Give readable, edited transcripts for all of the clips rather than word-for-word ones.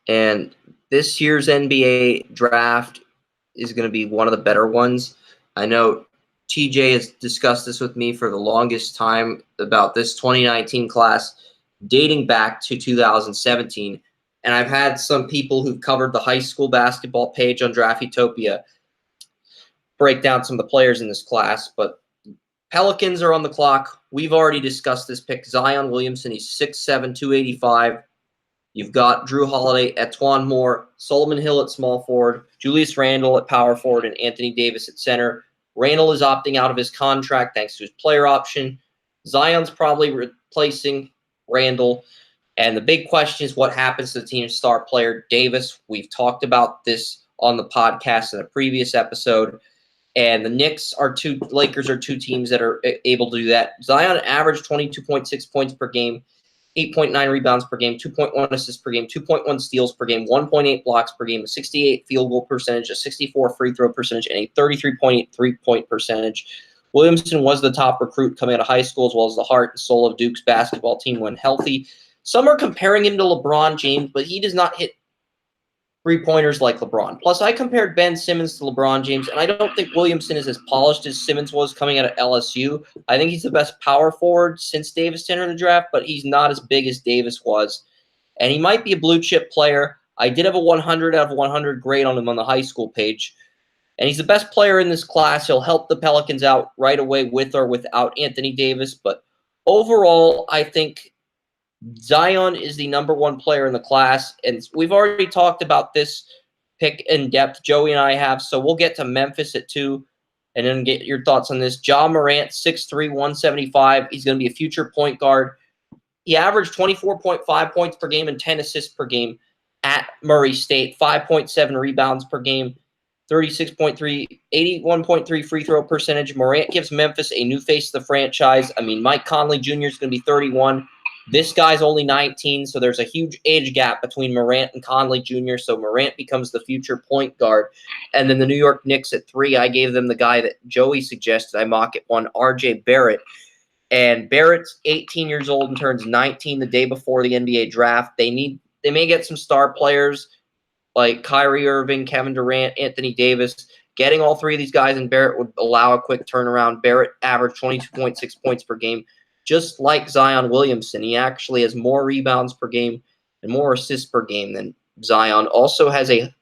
And this year's NBA draft is going to be one of the better ones. I know TJ has discussed this with me for the longest time about this 2019 class dating back to 2017. And I've had some people who've covered the high school basketball page on Draftopia break down some of the players in this class. But Pelicans are on the clock. We've already discussed this pick. Zion Williamson, he's 6'7", 285. You've got Drew Holiday, Etwan Moore, Solomon Hill at small forward, Julius Randle at power forward, and Anthony Davis at center. Randle is opting out of his contract thanks to his player option. Zion's probably replacing Randle. And the big question is what happens to the team's star player, Davis. We've talked about this on the podcast in a previous episode. And the Lakers are two teams that are able to do that. Zion averaged 22.6 points per game, 8.9 rebounds per game, 2.1 assists per game, 2.1 steals per game, 1.8 blocks per game, a 68 field goal percentage, a 64 free throw percentage, and a 33.8 3-point percentage. Williamson was the top recruit coming out of high school, as well as the heart and soul of Duke's basketball team when healthy. Some are comparing him to LeBron James, but he does not hit three-pointers like LeBron. Plus, I compared Ben Simmons to LeBron James, and I don't think Williamson is as polished as Simmons was coming out of LSU. I think he's the best power forward since Davis entered the draft, but he's not as big as Davis was. And he might be a blue-chip player. I did have a 100 out of 100 grade on him on the high school page. And he's the best player in this class. He'll help the Pelicans out right away with or without Anthony Davis. But overall, I think Zion is the number one player in the class, and we've already talked about this pick in depth. Joey and I have, so we'll get to Memphis at 2 and then get your thoughts on this. Ja Morant, 6'3", 175. He's going to be a future point guard. He averaged 24.5 points per game and 10 assists per game at Murray State, 5.7 rebounds per game, 36.3, 81.3 free throw percentage. Morant gives Memphis a new face to the franchise. I mean, Mike Conley Jr. is going to be 31. This guy's only 19, so there's a huge age gap between Morant and Conley Jr., so Morant becomes the future point guard. And then the New York Knicks at 3, I gave them the guy that Joey suggested I mock at 1, R.J. Barrett. And Barrett's 18 years old and turns 19 the day before the NBA draft. They may get some star players like Kyrie Irving, Kevin Durant, Anthony Davis. Getting all three of these guys in Barrett would allow a quick turnaround. Barrett averaged 22.6 points per game. Just like Zion Williamson, he actually has more rebounds per game and more assists per game than Zion. Also has a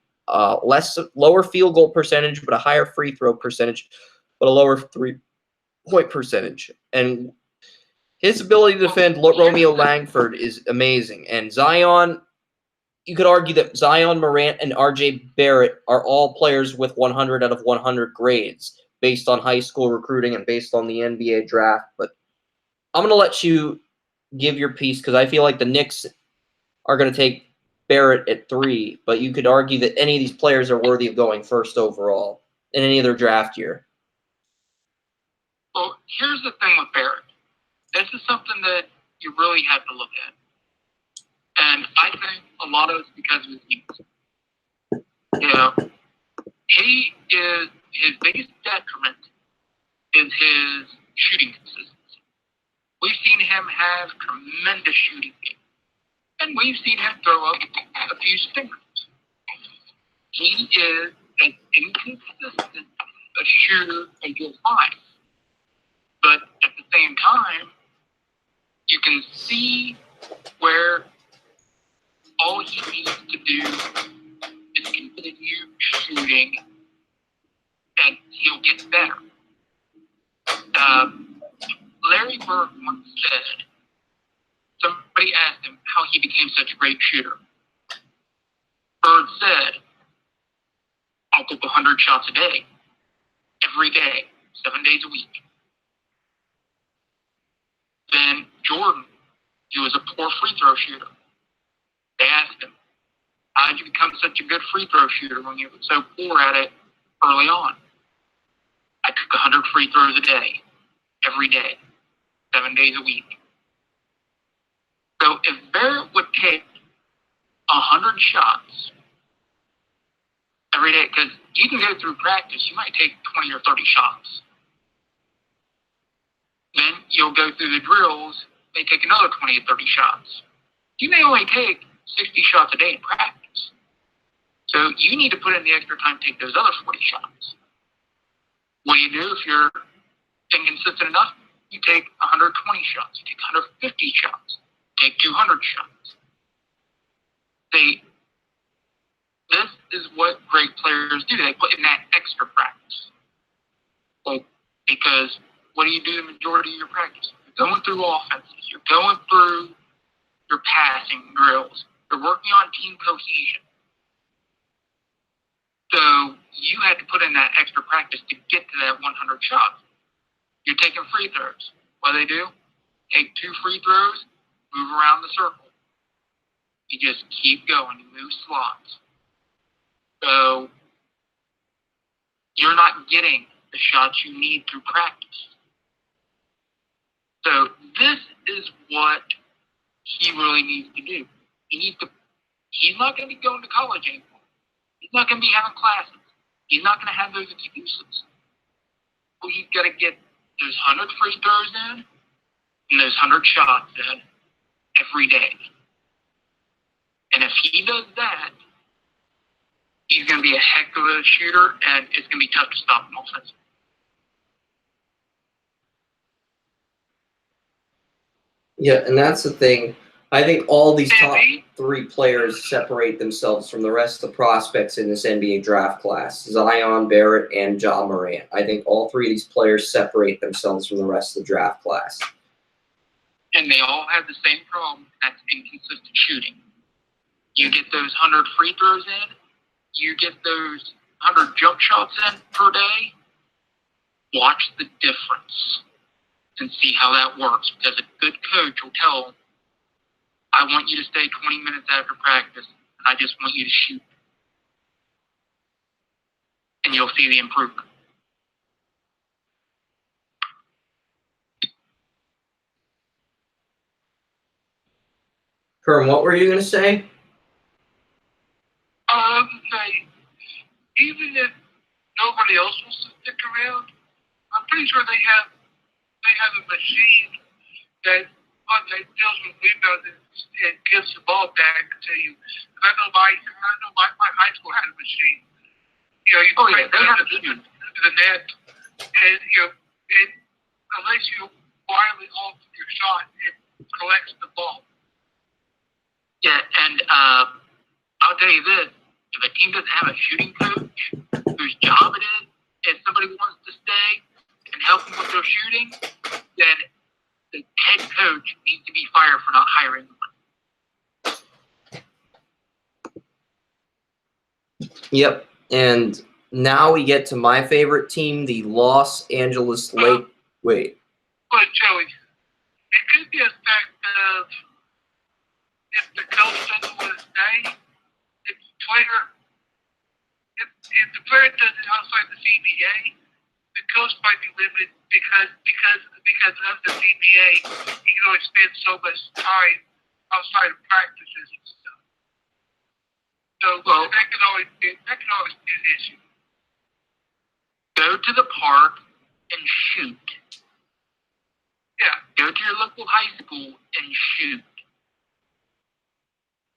lower field goal percentage, but a higher free throw percentage, but a lower three-point percentage. And his ability to defend Romeo Langford is amazing. And Zion, you could argue that Zion, Morant, and R.J. Barrett are all players with 100 out of 100 grades based on high school recruiting and based on the NBA draft. But I'm going to let you give your piece because I feel like the Knicks are going to take Barrett at 3, but you could argue that any of these players are worthy of going first overall in any of their draft year. Well, here's the thing with Barrett. This is something that you really have to look at. And I think a lot of it's because of his youth. You know, his biggest detriment is his shooting consistency. We've seen him have tremendous shooting game. And we've seen him throw up a few stingers. He is as inconsistent a shooter as you'll find. But at the same time, you can see where all he needs to do is continue shooting and he'll get better. Larry Bird once said, somebody asked him how he became such a great shooter. Bird said, I'll take 100 shots a day, every day, 7 days a week. Then Jordan, he was a poor free throw shooter. They asked him, how did you become such a good free throw shooter when you were so poor at it early on? I took 100 free throws a day, every day, 7 days a week. So if Barrett would take 100 shots every day, because you can go through practice, you might take 20 or 30 shots. Then you'll go through the drills, they take another 20 or 30 shots. You may only take 60 shots a day in practice. So you need to put in the extra time to take those other 40 shots. What do you do if you're inconsistent enough? You take 120 shots, you take 150 shots, take 200 shots. This is what great players do. They put in that extra practice. Because what do you do the majority of your practice? You're going through offenses. You're going through your passing drills. You're working on team cohesion. So you had to put in that extra practice to get to that 100 shots. You're taking free throws. What do they do? Take 2 free throws, move around the circle. You just keep going. You move slots. So you're not getting the shots you need through practice. So this is what he really needs to do. He's not going to be going to college anymore. He's not going to be having classes. He's not going to have those excuses. Well, he's got to get those 100 free throws in and those 100 shots in every day. And if he does that, he's going to be a heck of a shooter, and it's going to be tough to stop him offensively. Yeah, and that's the thing. I think all these top 3 players separate themselves from the rest of the prospects in this NBA draft class. Zion, Barrett, and Ja Morant. I think all 3 of these players separate themselves from the rest of the draft class. And they all have the same problem. That's inconsistent shooting. You get those 100 free throws in. You get those 100 jump shots in per day. Watch the difference and see how that works. Because a good coach will tell them, I want you to stay 20 minutes after practice, and I just want you to shoot. And you'll see the improvement. Kerm, what were you going to say? I was going to say, even if nobody else wants to stick around, I'm pretty sure they have a machine that deals with rebounds and gives the ball back to you. I know my high school had a machine. You They have a machine. The net, and it lets you quietly off your shot and collects the ball. Yeah, and I'll tell you this: if a team doesn't have a shooting coach whose job it is, if somebody wants to stay and help them with their shooting, then the head coach needs to be fired for not hiring them. Yep, and now we get to my favorite team, the Los Angeles Lakers. Wait. But Joey, it could be a fact of if the coach doesn't want to stay, if the player does it outside the CBA, the coach might be limited because of the CBA. He can only spend so much time outside of practices and stuff. So that can always be an issue. Go to the park and shoot. Yeah. Go to your local high school and shoot.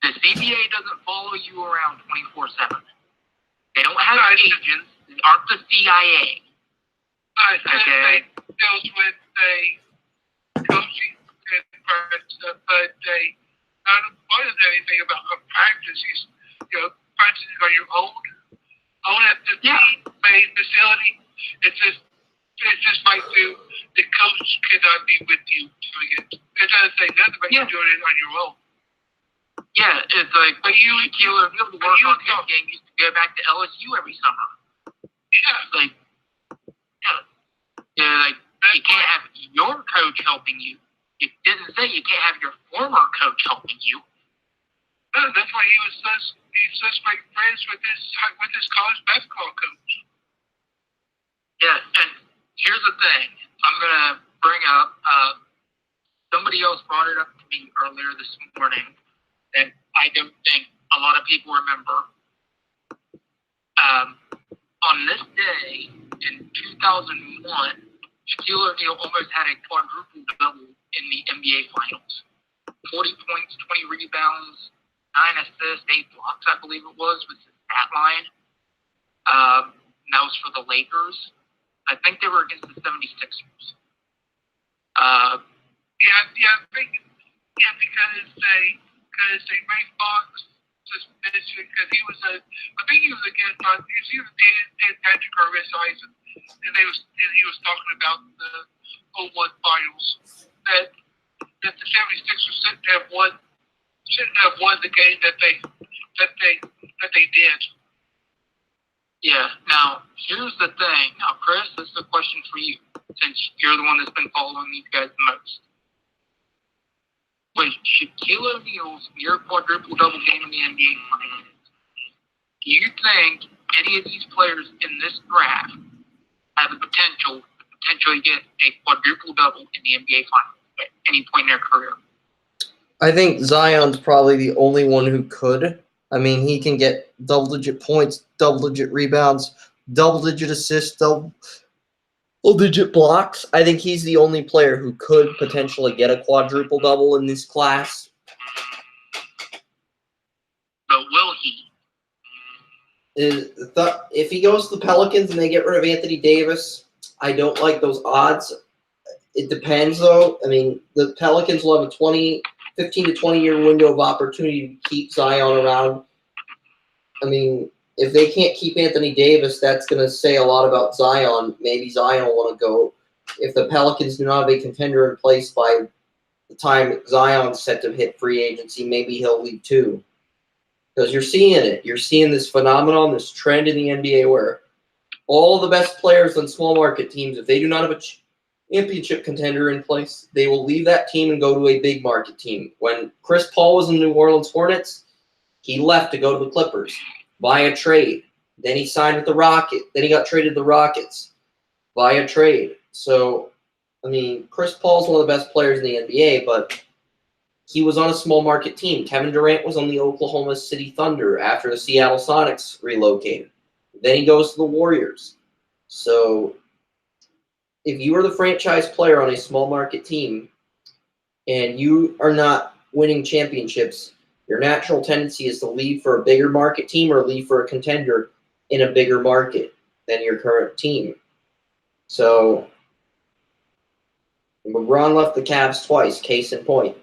The CBA doesn't follow you around 24/7. They don't have agents. They aren't the CIA. Okay. They deals with coaching and stuff, but they don't know anything about practice. Practicing on your own at the main facility. It's just like the coach cannot be with you doing it. It doesn't say nothing about you doing it on your own. Yeah, it's like, but you and Keeler, be able to work on his game. You used to go back to LSU every summer. Yeah, you can't have your coach helping you. It doesn't say you can't have your former coach helping you. No, that's why he's such great friends with his college basketball coach. Yeah, and here's the thing. I'm gonna bring up. Somebody else brought it up to me earlier this morning that I don't think a lot of people remember. On this day in 2001, Shaquille O'Neal almost had a quadruple double in the NBA Finals. 40 points, 20 rebounds, 9 assists, 8 blocks, I believe it was his stat line. And that was for the Lakers. I think they were against the 76ers. Because they made Fox suspicion because he was I think he was against he was Dan Patrick or Rich Eisen, and he was talking about the 01 finals that the 76ers shouldn't have won the game that they did. Yeah. Now here's the thing. Now, Chris, this is a question for you, since you're the one that's been following these guys the most. Was Shaquille O'Neal's near quadruple-double game in the NBA Finals? Do you think any of these players in this draft have the potential to potentially get a quadruple-double in the NBA Finals at any point in their career? I think Zion's probably the only one who could. I mean, he can get double-digit points, double-digit rebounds, double-digit assists, double-digit blocks. I think he's the only player who could potentially get a quadruple-double in this class. But will he? If he goes to the Pelicans and they get rid of Anthony Davis, I don't like those odds. It depends, though. I mean, the Pelicans will have a 15 to 20-year window of opportunity to keep Zion around. I mean, if they can't keep Anthony Davis, that's going to say a lot about Zion. Maybe Zion will want to go. If the Pelicans do not have a contender in place by the time Zion's set to hit free agency, maybe he'll leave too. Because you're seeing it. You're seeing this phenomenon, this trend in the NBA where all the best players on small market teams, if they do not have a championship contender in place, they will leave that team and go to a big market team. When Chris Paul was in the New Orleans Hornets, he left to go to the Clippers via trade. Then he signed with the Rockets. Then he got traded to the Rockets via trade. So, I mean, Chris Paul's one of the best players in the NBA, but he was on a small market team. Kevin Durant was on the Oklahoma City Thunder after the Seattle Sonics relocated. Then he goes to the Warriors. So, if you are the franchise player on a small market team and you are not winning championships, your natural tendency is to leave for a bigger market team or leave for a contender in a bigger market than your current team. So, LeBron left the Cavs twice, case in point.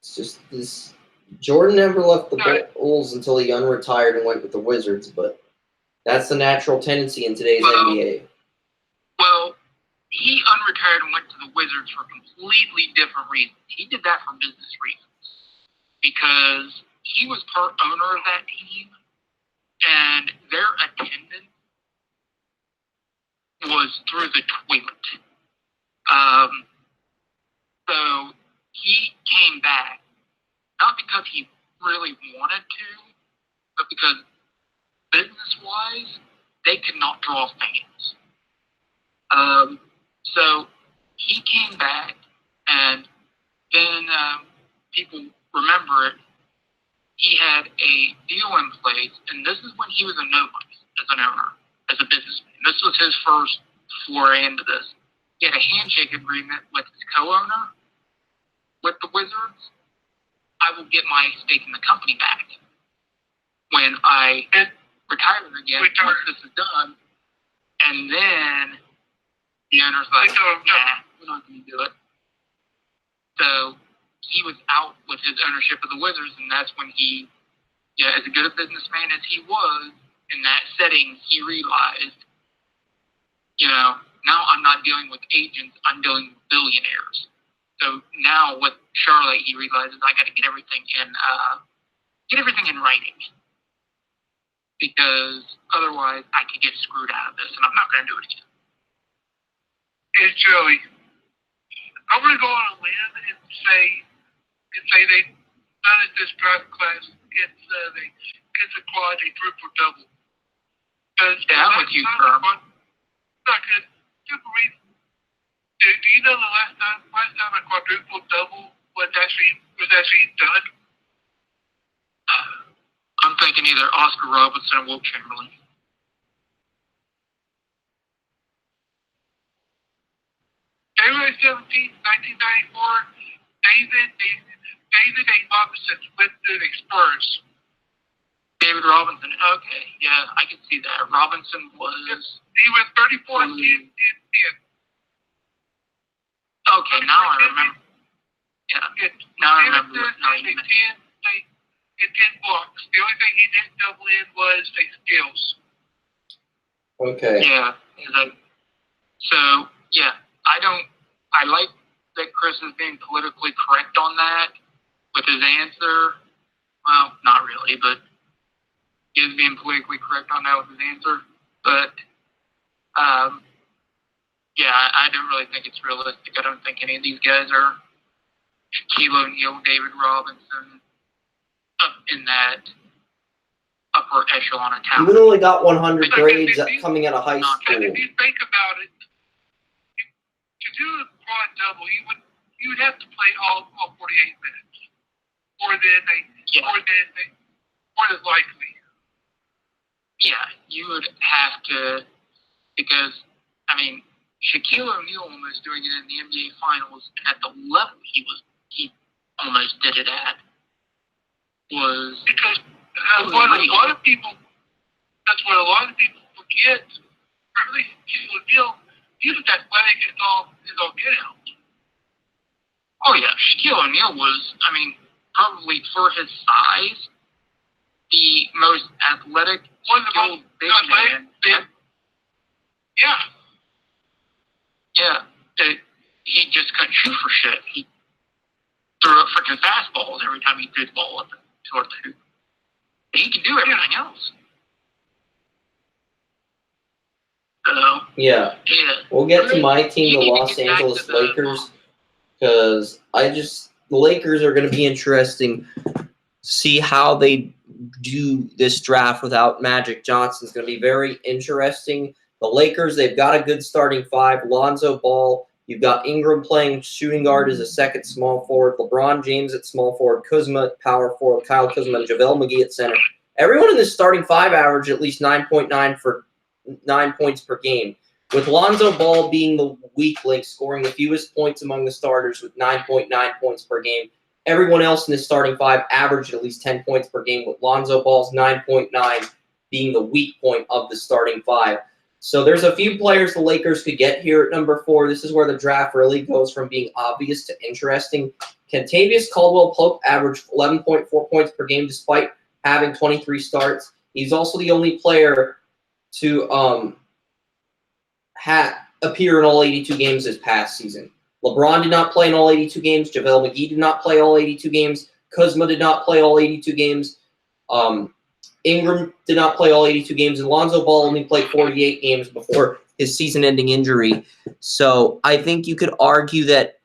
It's just this. Jordan never left the Bulls until he unretired and went with the Wizards, but that's the natural tendency in today's NBA. Well, he unretired and went to the Wizards for completely different reasons. He did that for business reasons because he was part owner of that team, and their attendance was through the toilet. So he came back, not because he really wanted to, but because business-wise, they could not draw fans. So he came back, and then people remember it. He had a deal in place, and this is when he was a nobody as an owner, as a businessman. This was his first foray into this. He had a handshake agreement with his co-owner, with the Wizards. I will get my stake in the company back when I retire again, once this is done. And then the owner's like, nah, we're not going to do it. So he was out with his ownership of the Wizards, and that's when he, as good a businessman as he was, in that setting, he realized, now I'm not dealing with agents, I'm dealing with billionaires. So now with Charlotte, he realizes I got to get everything in writing, because otherwise I could get screwed out of this, and I'm not going to do it again. Hey Joey, I'm going to go on a limb and say they none of this draft class gets a quadruple double. Yeah, I'm with you, Herm. Not good. Simple reason. Do you know the last time a quadruple double was actually done? I'm thinking either Oscar Robertson or Wilt Chamberlain. January 17th, 1994, David A. Robinson with the Spurs. David Robinson. Okay, yeah, I can see that. Robinson was. He was 34 and 10. Okay, now I remember. Yeah, now I remember. It 10 blocks. The only thing he didn't double in was the skills. Okay. Yeah, so yeah, I like that Chris is being politically correct on that with his answer. Well, not really, but he is being politically correct on that with his answer. But yeah, I don't really think it's realistic. I don't think any of these guys are Shaquille O'Neal, David Robinson, up in that upper echelon of talent. You only got 100 grades coming out of high school. And if you think about it, to do a quad double, you would have to play all 48 minutes, more than likely. Yeah, you would have to, because I mean, Shaquille O'Neal was doing it in the NBA Finals, and at the level he almost did it at was because what a lot of people forget. Really, Shaquille O'Neal, he was athletic as all get out. Oh yeah, Shaquille O'Neal was, I mean, probably for his size, the most athletic, big man. Yeah. Yeah. He just couldn't shoot for shit. He threw up freaking fastballs every time he threw the ball up toward the hoop. But he can do everything else. So, yeah. We'll get to my team, the Los Angeles Lakers, because the Lakers are going to be interesting. See how they do this draft without Magic Johnson is going to be very interesting. The Lakers, they've got a good starting five. Lonzo Ball, you've got Ingram playing shooting guard as a second small forward. LeBron James at small forward. Kuzma at power forward. Kyle Kuzma and JaVale McGee at center. Everyone in this starting five averaged at least 9.9 for 9 points per game, with Lonzo Ball being the weak link, scoring the fewest points among the starters with 9.9 points per game. Everyone else in this starting five averaged at least 10 points per game, with Lonzo Ball's 9.9 being the weak point of the starting five. So there's a few players the Lakers could get here at number 4. This is where the draft really goes from being obvious to interesting. Kentavious Caldwell-Pope averaged 11.4 points per game despite having 23 starts. He's also the only player to appear in all 82 games this past season. LeBron did not play in all 82 games. JaVale McGee did not play all 82 games. Kuzma did not play all 82 games. Ingram did not play all 82 games. And Lonzo Ball only played 48 games before his season-ending injury. So I think you could argue that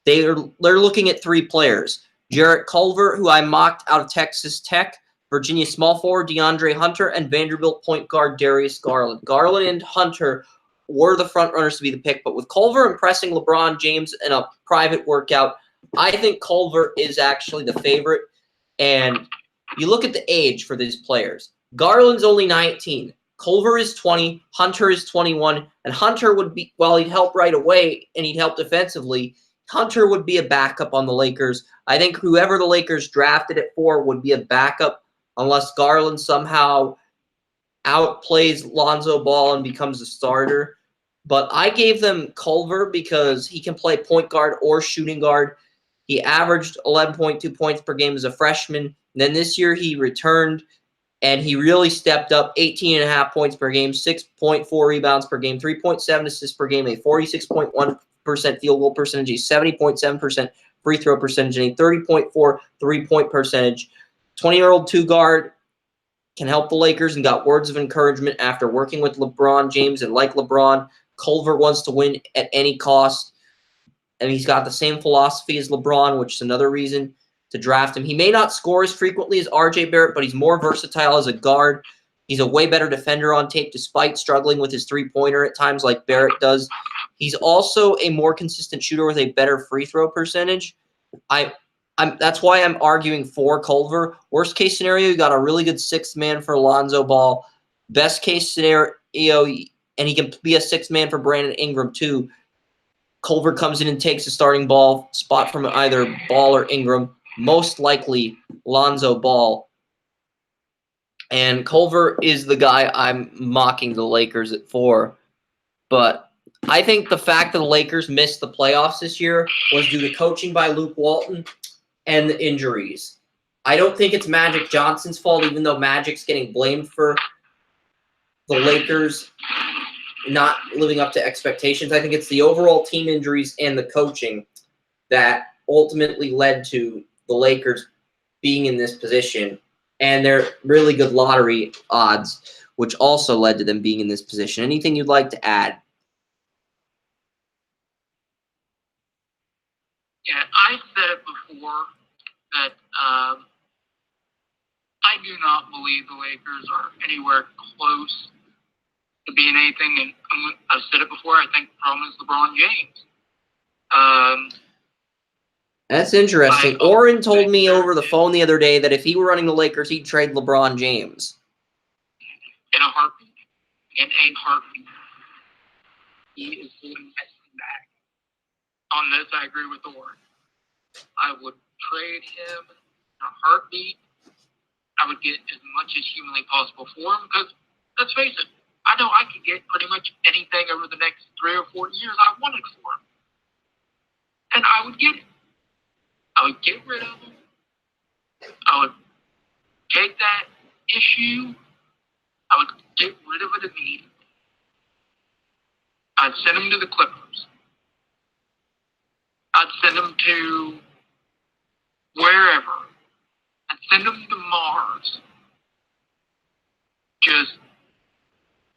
they're looking at 3 players. Jarrett Culver, who I mocked out of Texas Tech, Virginia small forward DeAndre Hunter, and Vanderbilt point guard Darius Garland. Garland and Hunter were the front runners to be the pick, but with Culver impressing LeBron James in a private workout, I think Culver is actually the favorite. And you look at the age for these players. Garland's only 19. Culver is 20. Hunter is 21. And Hunter would be, while he'd help right away and he'd help defensively, Hunter would be a backup on the Lakers. I think whoever the Lakers drafted at 4 would be a backup unless Garland somehow outplays Lonzo Ball and becomes a starter. But I gave them Culver because he can play point guard or shooting guard. He averaged 11.2 points per game as a freshman. And then this year he returned and he really stepped up, 18.5 points per game, 6.4 rebounds per game, 3.7 assists per game, a 46.1% field goal percentage, a 70.7% free throw percentage, and a 30.4 three-point percentage. 20-year-old two-guard can help the Lakers and got words of encouragement after working with LeBron James. And like LeBron, Culver wants to win at any cost. And he's got the same philosophy as LeBron, which is another reason to draft him. He may not score as frequently as R.J. Barrett, but he's more versatile as a guard. He's a way better defender on tape despite struggling with his three-pointer at times like Barrett does. He's also a more consistent shooter with a better free throw percentage. That's why I'm arguing for Culver. Worst case scenario, you got a really good sixth man for Lonzo Ball. Best case scenario, and he can be a sixth man for Brandon Ingram too. Culver comes in and takes a starting ball spot from either Ball or Ingram, most likely Lonzo Ball. And Culver is the guy I'm mocking the Lakers for. But I think the fact that the Lakers missed the playoffs this year was due to coaching by Luke Walton and the injuries. I don't think it's Magic Johnson's fault, even though Magic's getting blamed for the Lakers not living up to expectations. I think it's the overall team injuries and the coaching that ultimately led to the Lakers being in this position, and their really good lottery odds, which also led to them being in this position. Anything you'd like to add? Yeah, I said it before that I do not believe the Lakers are anywhere close to being anything. And I've said it before. I think the problem is LeBron James. That's interesting. Oren told me over the phone the other day that if he were running the Lakers, he'd trade LeBron James. In a heartbeat. In a heartbeat. He is holding that back. On this, I agree with Oren. I would trade him in a heartbeat. I would get as much as humanly possible for him because, let's face it, I know I could get pretty much anything over the next 3 or 4 years I wanted for him. And I would get it. I would get rid of him. I would take that issue. I would get rid of it immediately. I'd send him to the Clippers. I'd send him to wherever. I'd send him to Mars. Just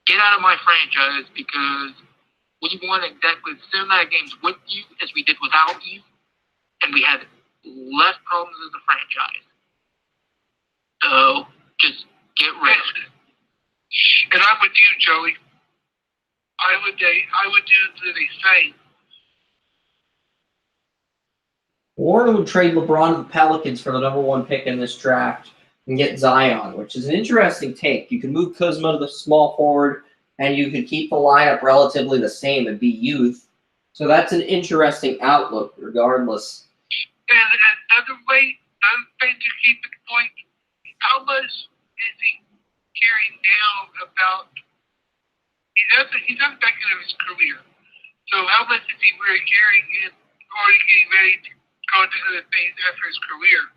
get out of my franchise because we won exactly the same amount of games with you as we did without you. And we had less problems as a franchise. So just get rid of it. And I'm with you, Joey. I would do the same. Warren would trade LeBron to the Pelicans for the #1 pick in this draft and get Zion, which is an interesting take. You could move Kuzma to the small forward, and you could keep the lineup relatively the same and be youth. So that's an interesting outlook, regardless. And another way to keep it point, how much is he carrying now about? He's not back in his career. So how much is he really carrying in already getting ready to go into other things after his career?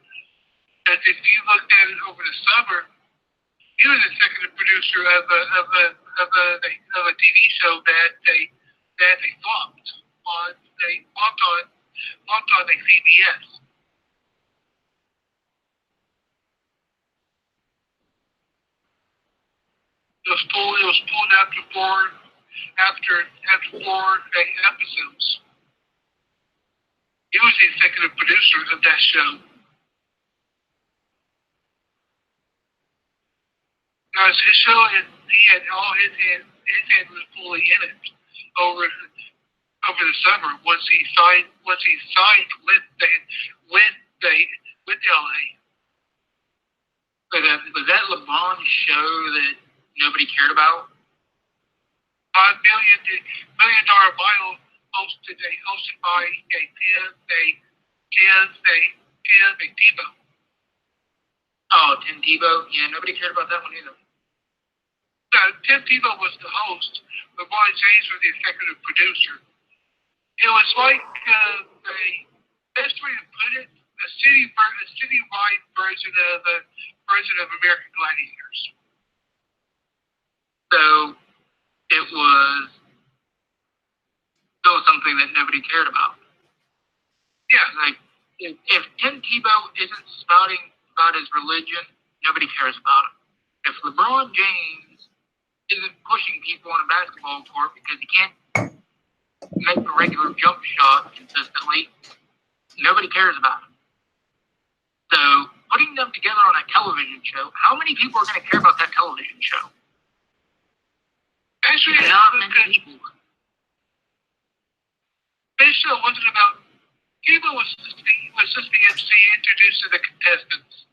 As if you looked at it over the summer, he was a executive producer of a TV show that they flopped on. They flopped on a CBS. It was pulled after four episodes. He was the executive producer of that show. Because his show, he had all his hand was fully in it over the summer. Once he signed with LA. Was that LeBron's show that nobody cared about? $5 million Mile hosted by Tim Tebow. Oh, Tim Tebow? Yeah, nobody cared about that one either. Tim Tebow was the host. LeBron James was the executive producer. It was like the best way to put it, a citywide version of American Gladiators. So it was still something that nobody cared about. Yeah, like if Tim Tebow isn't spouting about his religion, nobody cares about him. If LeBron James isn't pushing people on a basketball court because he can't make a regular jump shot consistently, nobody cares about him. So putting them together on a television show, how many people are going to care about that television show? Actually, not many people. This show wasn't about. Tebow was just the MC introducing the contestants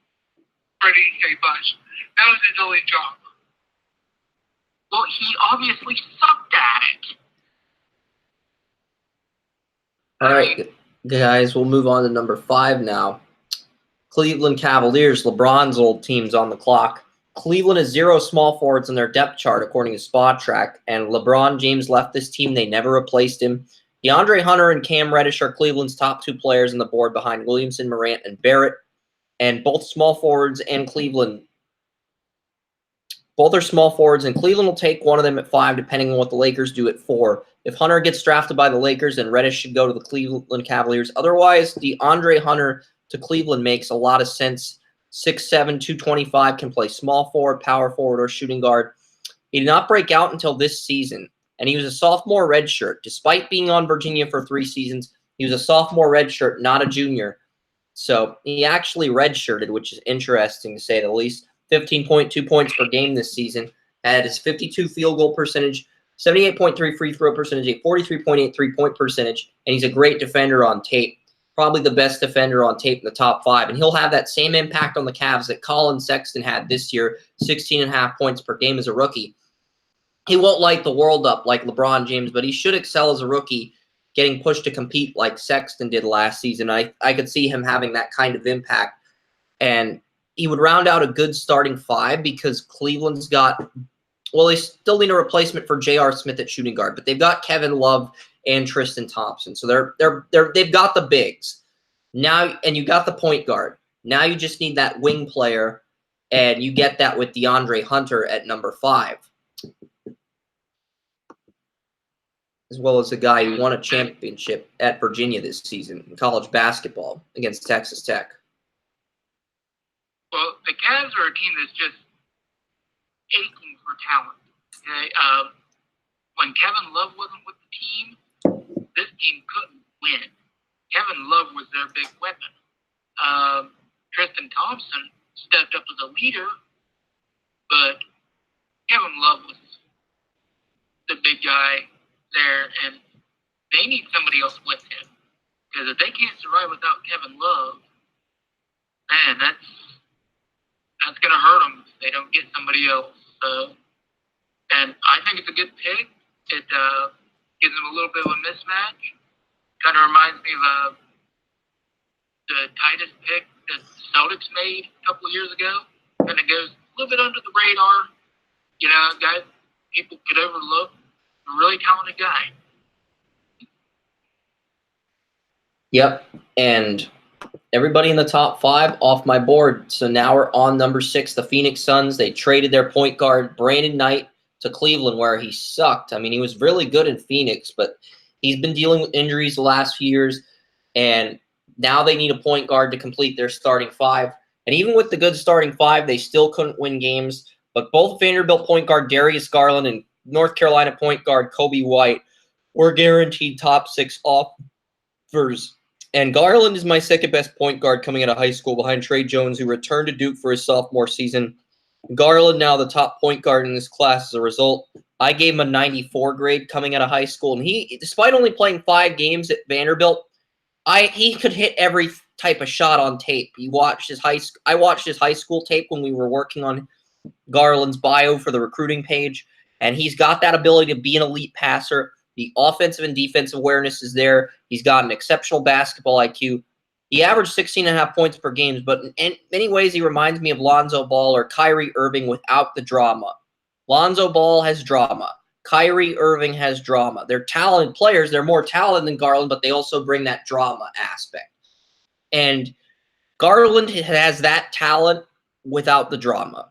for the UK Bunch. That was his only job. Well, he obviously sucked at it. All right, guys, we'll move on to number 5 now. Cleveland Cavaliers, LeBron's old team's on the clock. Cleveland has 0 small forwards in their depth chart, according to Spot Track, and LeBron James left this team. They never replaced him. DeAndre Hunter and Cam Reddish are Cleveland's top 2 players on the board behind Williamson, Morant, and Barrett. And both small forwards and Cleveland. Both are small forwards, and Cleveland will take one of them at 5, depending on what the Lakers do at 4. If Hunter gets drafted by the Lakers, then Reddish should go to the Cleveland Cavaliers. Otherwise, DeAndre Hunter to Cleveland makes a lot of sense. 6'7", 225, can play small forward, power forward, or shooting guard. He did not break out until this season, and he was a sophomore redshirt. Despite being on Virginia for 3 seasons, he was a sophomore redshirt, not a junior. So he actually redshirted, which is interesting to say the least. 15.2 points per game this season. Had his 52 field goal percentage, 78.3 free throw percentage, a 43.8 3-point percentage, and he's a great defender on tape. Probably the best defender on tape in the top 5. And he'll have that same impact on the Cavs that Colin Sexton had this year, 16.5 points per game as a rookie. He won't light the world up like LeBron James, but he should excel as a rookie, getting pushed to compete like Sexton did last season. I could see him having that kind of impact. And he would round out a good starting 5 because Cleveland's got, well, they still need a replacement for J.R. Smith at shooting guard, but they've got Kevin Love and Tristan Thompson. So they've got the bigs. Now, and you got the point guard. Now you just need that wing player, and you get that with DeAndre Hunter at number 5. As well as a guy who won a championship at Virginia this season in college basketball against Texas Tech. Well, the Cavs are a team that's just aching for talent. Okay? When Kevin Love wasn't with the team, this team couldn't win. Kevin Love was their big weapon. Tristan Thompson stepped up as a leader, but Kevin Love was the big guy there, and they need somebody else with him. Because if they can't survive without Kevin Love, man, that's going to hurt them if they don't get somebody else. And I think it's a good pick. It gives them a little bit of a mismatch. Kind of reminds me of the Titus pick that the Celtics made a couple of years ago. And it goes a little bit under the radar. You know, guys people could overlook. A really talented guy. Yep, and everybody in the top 5 off my board. So now we're on number 6, the Phoenix Suns. They traded their point guard, Brandon Knight, to Cleveland, where he sucked. I mean, he was really good in Phoenix, but he's been dealing with injuries the last few years, and now they need a point guard to complete their starting 5. And even with the good starting 5, they still couldn't win games. But both Vanderbilt point guard Darius Garland and North Carolina point guard Kobe White were guaranteed top 6 offers. And Garland is my second best point guard coming out of high school behind Trey Jones, who returned to Duke for his sophomore season. Garland now the top point guard in this class as a result. I gave him a 94 grade coming out of high school. And he, despite only playing 5 games at Vanderbilt, he could hit every type of shot on tape. I watched his high school tape when we were working on Garland's bio for the recruiting page. And he's got that ability to be an elite passer. The offensive and defensive awareness is there. He's got an exceptional basketball IQ. He averaged 16.5 points per game, but in many ways he reminds me of Lonzo Ball or Kyrie Irving without the drama. Lonzo Ball has drama. Kyrie Irving has drama. They're talented players. They're more talented than Garland, but they also bring that drama aspect. And Garland has that talent without the drama.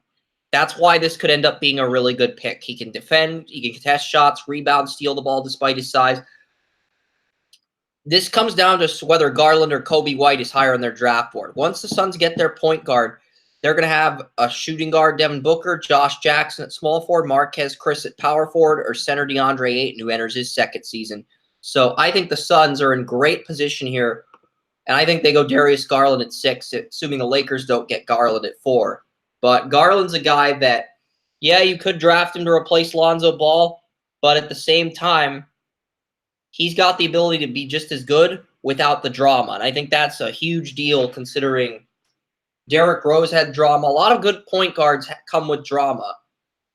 That's why this could end up being a really good pick. He can defend, he can contest shots, rebound, steal the ball despite his size. This comes down to whether Garland or Kobe White is higher on their draft board. Once the Suns get their point guard, they're going to have a shooting guard, Devin Booker, Josh Jackson at small forward, Marquez Chris at power forward, or center DeAndre Ayton, who enters his second season. So I think the Suns are in great position here, and I think they go Darius Garland at 6, assuming the Lakers don't get Garland at 4. But Garland's a guy that, yeah, you could draft him to replace Lonzo Ball, but at the same time, he's got the ability to be just as good without the drama. And I think that's a huge deal considering Derrick Rose had drama. A lot of good point guards come with drama.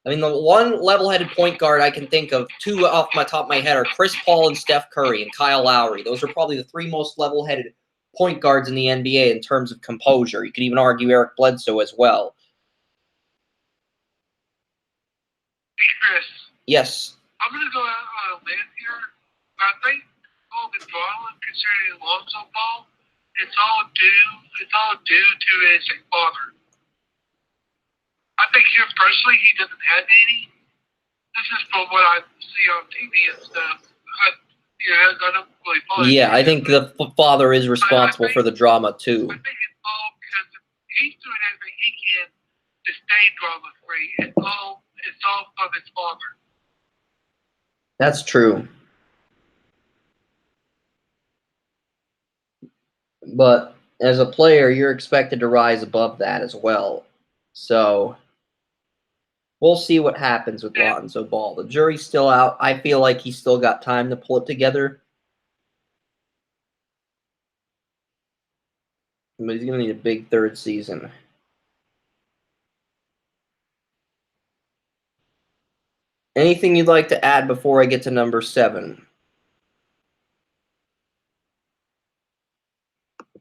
I mean, the one level-headed point guard I can think of, two off my top of my head, are Chris Paul and Steph Curry and Kyle Lowry. Those are probably the three most level-headed point guards in the NBA in terms of composure. You could even argue Eric Bledsoe as well. Hey, Chris. Yes. I'm going to go out on a limb here. I think all the drama concerning Lonzo Ball, it's all due to his father. I think here personally he doesn't have any. This is from what I see on TV and stuff. I don't really follow. Yeah, I think the father is responsible for the drama too. I think it's all because he's doing everything he can to stay drama free. It's all from his father. That's true. But as a player, you're expected to rise above that as well. So we'll see what happens with Lonzo Ball. The jury's still out. I feel like he's still got time to pull it together. But he's going to need a big third season. Anything you'd like to add before I get to number 7?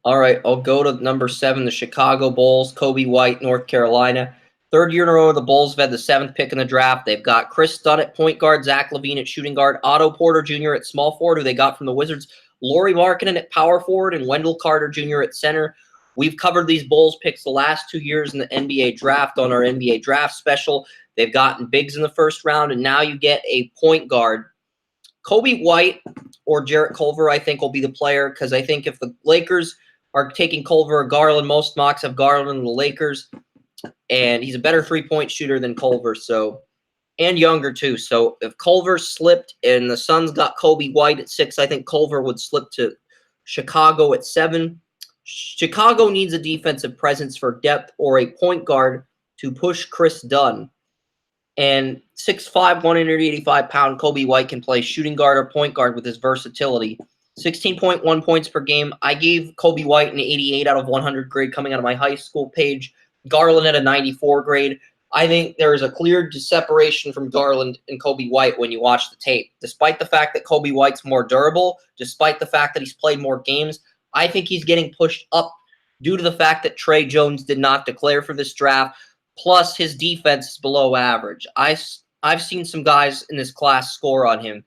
All right, I'll go to number 7, the Chicago Bulls, Kobe White, North Carolina. Third year in a row, the Bulls have had the 7th pick in the draft. They've got Chris Dunn at point guard, Zach LaVine at shooting guard, Otto Porter Jr. at small forward, who they got from the Wizards, Lauri Markkanen at power forward, and Wendell Carter Jr. at center. We've covered these Bulls picks the last 2 years in the NBA draft on our NBA draft special. They've gotten bigs in the first round, and now you get a point guard. Kobe White or Jarrett Culver, I think, will be the player, because I think if the Lakers are taking Culver or Garland, most mocks have Garland in the Lakers, and he's a better three-point shooter than Culver, so, and younger too. So if Culver slipped and the Suns got Kobe White at 6, I think Culver would slip to Chicago at 7. Chicago needs a defensive presence for depth or a point guard to push Chris Dunn. And 6'5", 185-pound Kobe White can play shooting guard or point guard with his versatility. 16.1 points per game. I gave Kobe White an 88 out of 100 grade coming out of my high school page. Garland at a 94 grade. I think there is a clear separation from Garland and Kobe White when you watch the tape. Despite the fact that Kobe White's more durable, despite the fact that he's played more games, I think he's getting pushed up due to the fact that Trey Jones did not declare for this draft. Plus, his defense is below average. I've seen some guys in this class score on him,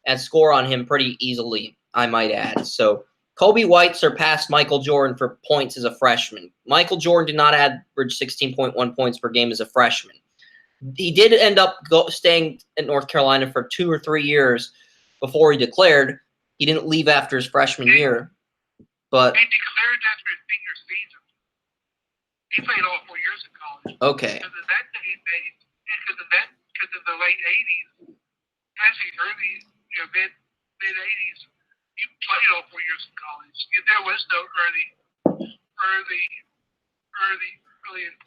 and score on him pretty easily, I might add. So, Kobe White surpassed Michael Jordan for points as a freshman. Michael Jordan did not average 16.1 points per game as a freshman. He did end up staying in North Carolina for 2 or 3 years before he declared. He didn't leave after his freshman year. But he declared after his senior season. He played all 4 years in college. Okay. Because of that day, because of the late 80s, actually early, mid 80s, he played all 4 years in college. There was no early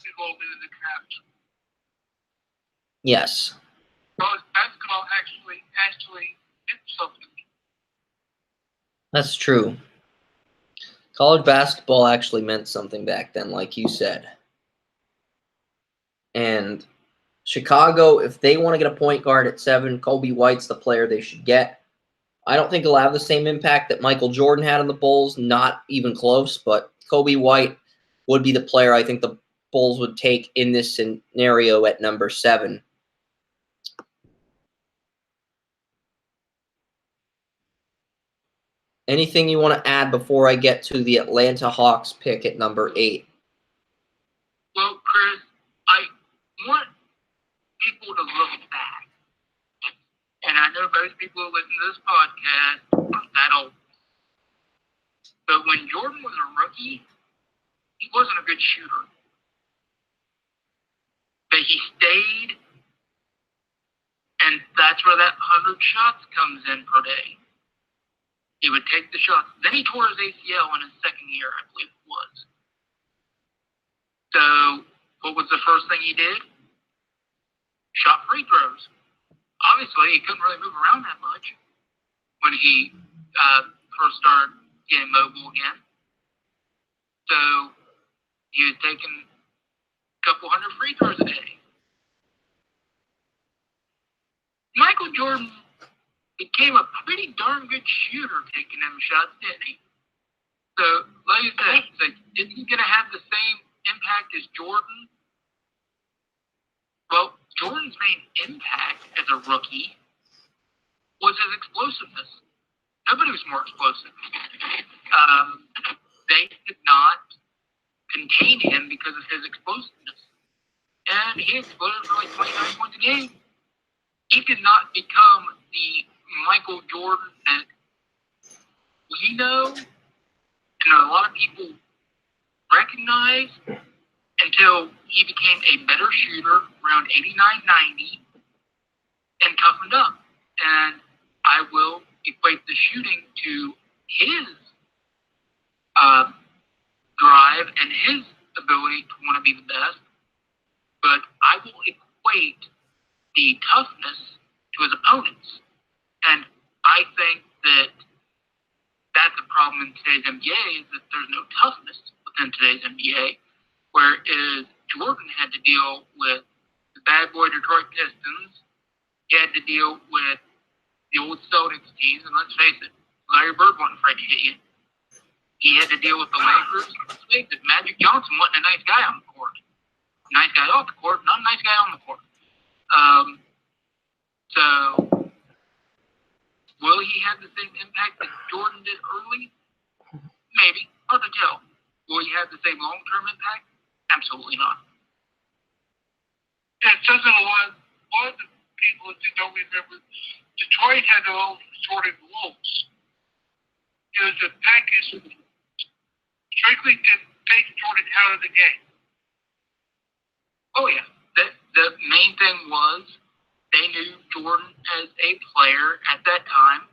involvement in the draft. Yes. College basketball actually did something. That's true. College basketball actually meant something back then, like you said. And Chicago, if they want to get a point guard at 7, Kobe White's the player they should get. I don't think he'll have the same impact that Michael Jordan had on the Bulls, not even close, but Kobe White would be the player I think the Bulls would take in this scenario at number 7. Anything you want to add before I get to the Atlanta Hawks pick at number 8? Well, Chris, I want people to look back. And I know most people who listen to this podcast aren't that old. But when Jordan was a rookie, he wasn't a good shooter. But he stayed, and that's where that 100 shots comes in per day. He would take the shots. Then he tore his ACL in his second year, I believe it was. So, what was the first thing he did? Shot free throws. Obviously, he couldn't really move around that much when he first started getting mobile again. So, he was taking a couple hundred free throws a day. Michael Jordan became a pretty darn good shooter taking them shots, didn't he? So, like I said, like, is he going to have the same impact as Jordan? Well, Jordan's main impact as a rookie was his explosiveness. Nobody was more explosive. They did not contain him because of his explosiveness. And he exploded for like 29 points a game. He did not become the Michael Jordan that we know and a lot of people recognize until he became a better shooter around 89-90 and toughened up. And I will equate the shooting to his drive and his ability to want to be the best. But I will equate the toughness to his opponents. And I think that that's a problem in today's NBA, is that there's no toughness within today's NBA. Whereas Jordan had to deal with the bad boy Detroit Pistons, he had to deal with the old Celtics teams, and let's face it, Larry Bird wasn't afraid to hit you. He had to deal with the Lakers. Let's face it, Magic Johnson wasn't a nice guy on the court. Nice guy off the court, not a nice guy on the court. So, will he have the same impact that Jordan did early? Maybe. Hard to tell. Will he have the same long-term impact? Absolutely not. Yeah, something a lot of the people that don't remember, Detroit had their own sort of rules. It was a package strictly to take Jordan out of the game. Oh, yeah. The main thing was they knew Jordan as a player at that time.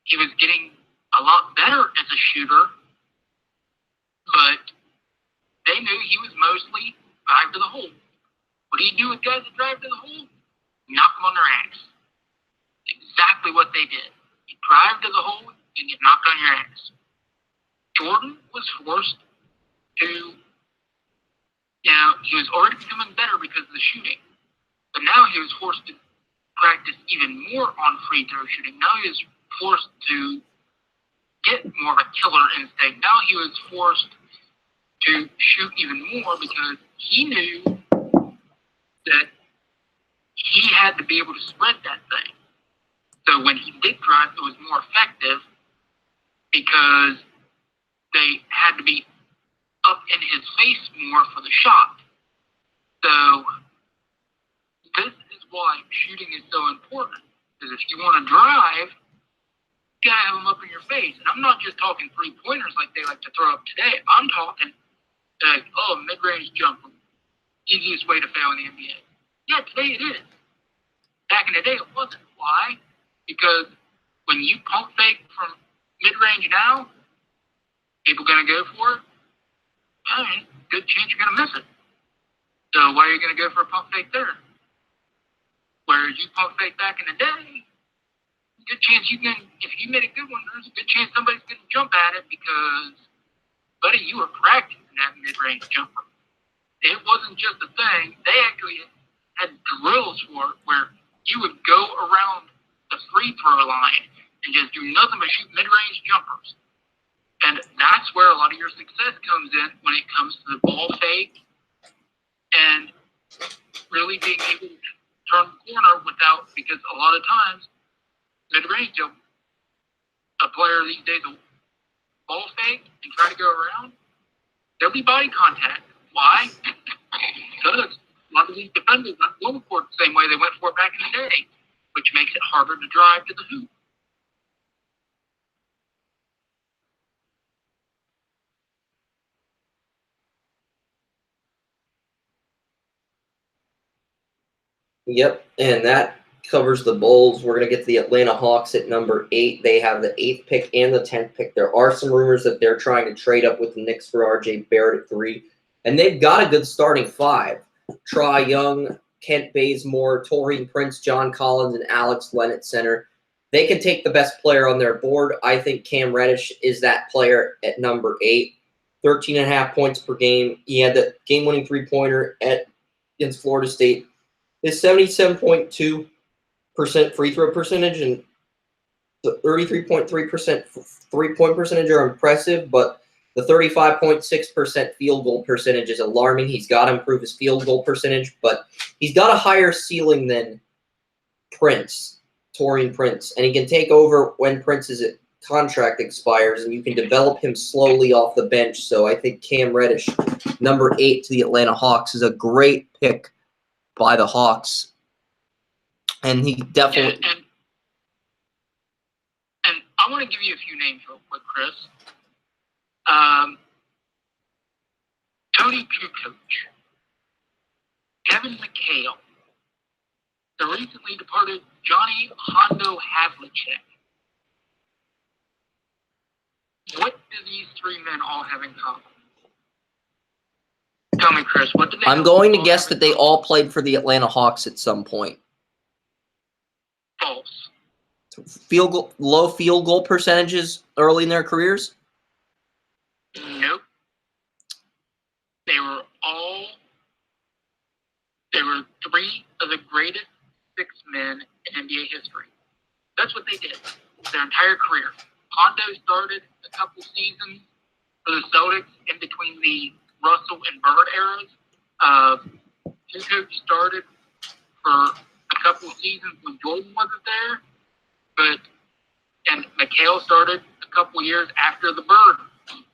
He was getting a lot better as a shooter, but they knew he was mostly drive to the hole. What do you do with guys that drive to the hole? Knock them on their ass. Exactly what they did. You drive to the hole and get knocked on your ass. Jordan was forced to, he was already becoming better because of the shooting. But now he was forced to practice even more on free throw shooting. Now he was forced to get more of a killer instinct. Now he was forced to shoot even more because he knew that he had to be able to spread that thing. So when he did drive, it was more effective because they had to be up in his face more for the shot. So this is why shooting is so important. Because if you want to drive, you gotta have them up in your face. And I'm not just talking 3-pointers like they like to throw up today. I'm talking like, mid-range jumper, easiest way to fail in the NBA. Yeah, today it is. Back in the day, it wasn't. Why? Because when you pump fake from mid-range now, people gonna go for it. Well, good chance you're gonna miss it. So why are you gonna go for a pump fake there? Whereas you pump fake back in the day, good chance you can, if you made a good one, there's a good chance somebody's gonna jump at it because, buddy, you were practicing that mid-range jumper. It wasn't just a thing. They actually had drills for it where you would go around the free throw line and just do nothing but shoot mid-range jumpers. And that's where a lot of your success comes in when it comes to the ball fake and really being able to turn the corner without, because a lot of times, mid-range, a player these days will ball fake and try to go around, there'll be body contact. Why? Because a lot of these defenders aren't going for it the same way they went for it back in the day, which makes it harder to drive to the hoop. Yep, and that covers the Bulls. We're going to get to the Atlanta Hawks at number 8. They have the 8th pick and the 10th pick. There are some rumors that they're trying to trade up with the Knicks for R.J. Barrett at 3. And they've got a good starting 5. Trae Young, Kent Bazemore, Taurean Prince, John Collins, and Alex Len at center. They can take the best player on their board. I think Cam Reddish is that player at number 8. 13.5 points per game. He had the game-winning three-pointer against Florida State. His 77.2 free throw percentage and the 33.3% three-point percentage are impressive, but the 35.6% field goal percentage is alarming. He's got to improve his field goal percentage, but he's got a higher ceiling than Taurean Prince, and he can take over when Prince's contract expires, and you can develop him slowly off the bench. So I think Cam Reddish, number 8 to the Atlanta Hawks, is a great pick by the Hawks. And he definitely... Yeah, and I want to give you a few names real quick, Chris. Tony Kukoc, Kevin McHale, the recently departed Johnny Hondo Havlicek. What do these 3 men all have in common? Tell me, Chris, what do they I'm going to guess that they all played for the Atlanta Hawks at some point. False. Low field goal percentages early in their careers? Nope. They were 3 of the greatest 6 men in NBA history. That's what they did their entire career. Hondo started a couple seasons for the Celtics in between the Russell and Bird eras. Kukoc started for a couple seasons when Jordan wasn't there, and McHale started a couple years after the Bird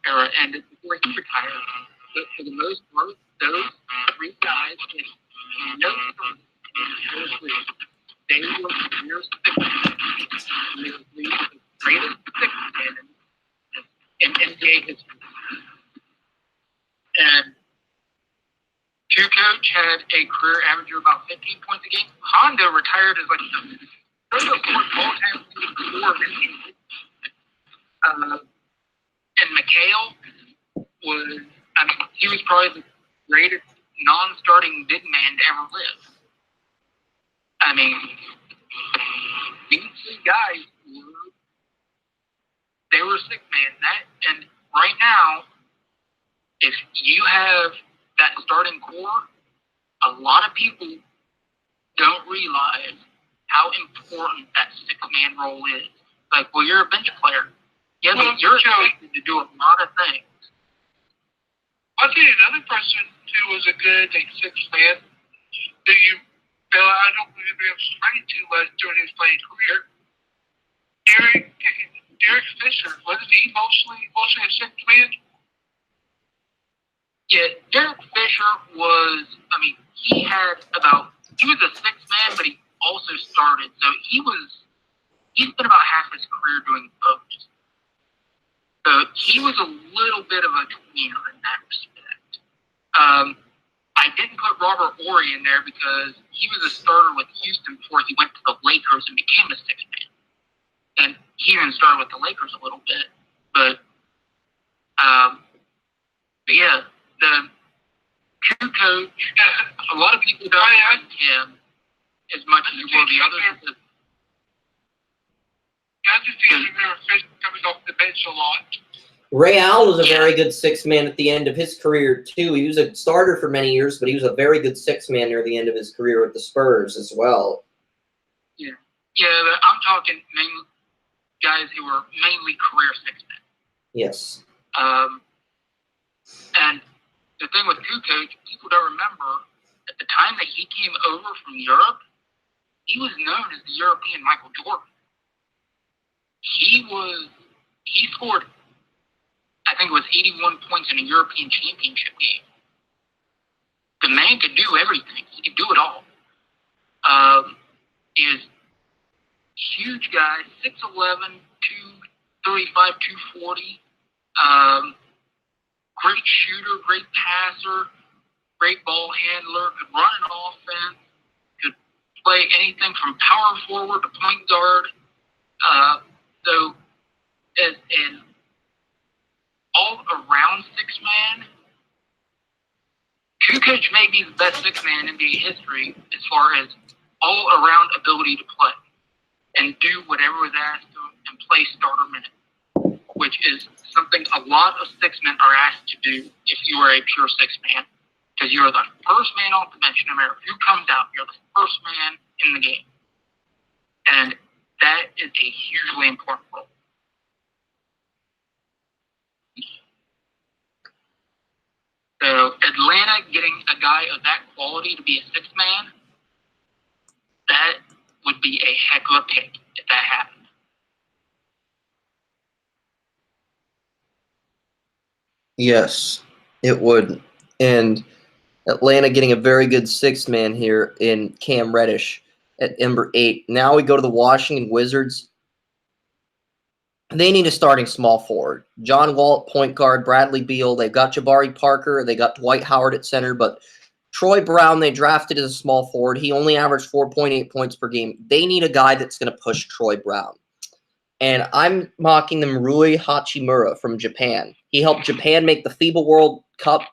era ended before he retired. But for the most part, those 3 guys in no time they were career 6 men. They were the greatest 6 men in NBA history. And Kukoc had a career average of about 15 points a game. Hondo retired as like the third or fourth all-time leading scorer in NBA. And McHale was, he was probably the greatest non-starting big man to ever live. These 3 guys they were 6 man. And right now, if you have that starting core, a lot of people don't realize how important that 6-man role is. Like, well, you're a bench player. Yeah, but you're expected to do a lot of things. I'll tell you another person who was a good 6-man that you feel I don't believe he was trying too much during his playing career. Derek Fisher, wasn't he mostly a 6-man? Yeah, Derek Fisher was, he was a 6-man, but he also started. So he's been about half his career doing both. So he was a little bit of a tweener in that respect. I didn't put Robert Horry in there because he was a starter with Houston before he went to the Lakers and became a 6-man. And he even started with the Lakers a little bit. But yeah, the Kukoc, a lot of people don't like him as much as you will the others. I just think Fisher coming off the bench a lot. Ray Allen was a very good 6-man at the end of his career, too. He was a starter for many years, but he was a very good 6-man near the end of his career with the Spurs as well. Yeah, I'm talking mainly guys who were mainly career 6-men. Yes. And the thing with Kukoc, people don't remember, at the time that he came over from Europe, he was known as the European Michael Jordan. He scored, I think it was 81 points in a European championship game. The man could do everything. He could do it all. Is huge guy, 6'11", 235, 240. Great shooter, great passer, great ball handler, could run an offense, could play anything from power forward to point guard. So as an all-around 6-man, Kukoc may be the best 6-man in NBA history as far as all-around ability to play and do whatever is asked of him and play starter minutes, which is something a lot of 6-men are asked to do if you are a pure 6-man, because you are the first man off the bench no matter who comes out. You're the first man in the game. And that is a hugely important role. So Atlanta getting a guy of that quality to be a sixth man, that would be a heck of a pick if that happened. Yes, it would. And Atlanta getting a very good sixth man here in Cam Reddish at number 8. Now we go to the Washington Wizards. They need a starting small forward. John Wall at point guard, Bradley Beal. They've got Jabari Parker. They got Dwight Howard at center. But Troy Brown, they drafted as a small forward. He only averaged 4.8 points per game. They need a guy that's going to push Troy Brown. And I'm mocking them Rui Hachimura from Japan. He helped Japan make the FIBA World Cup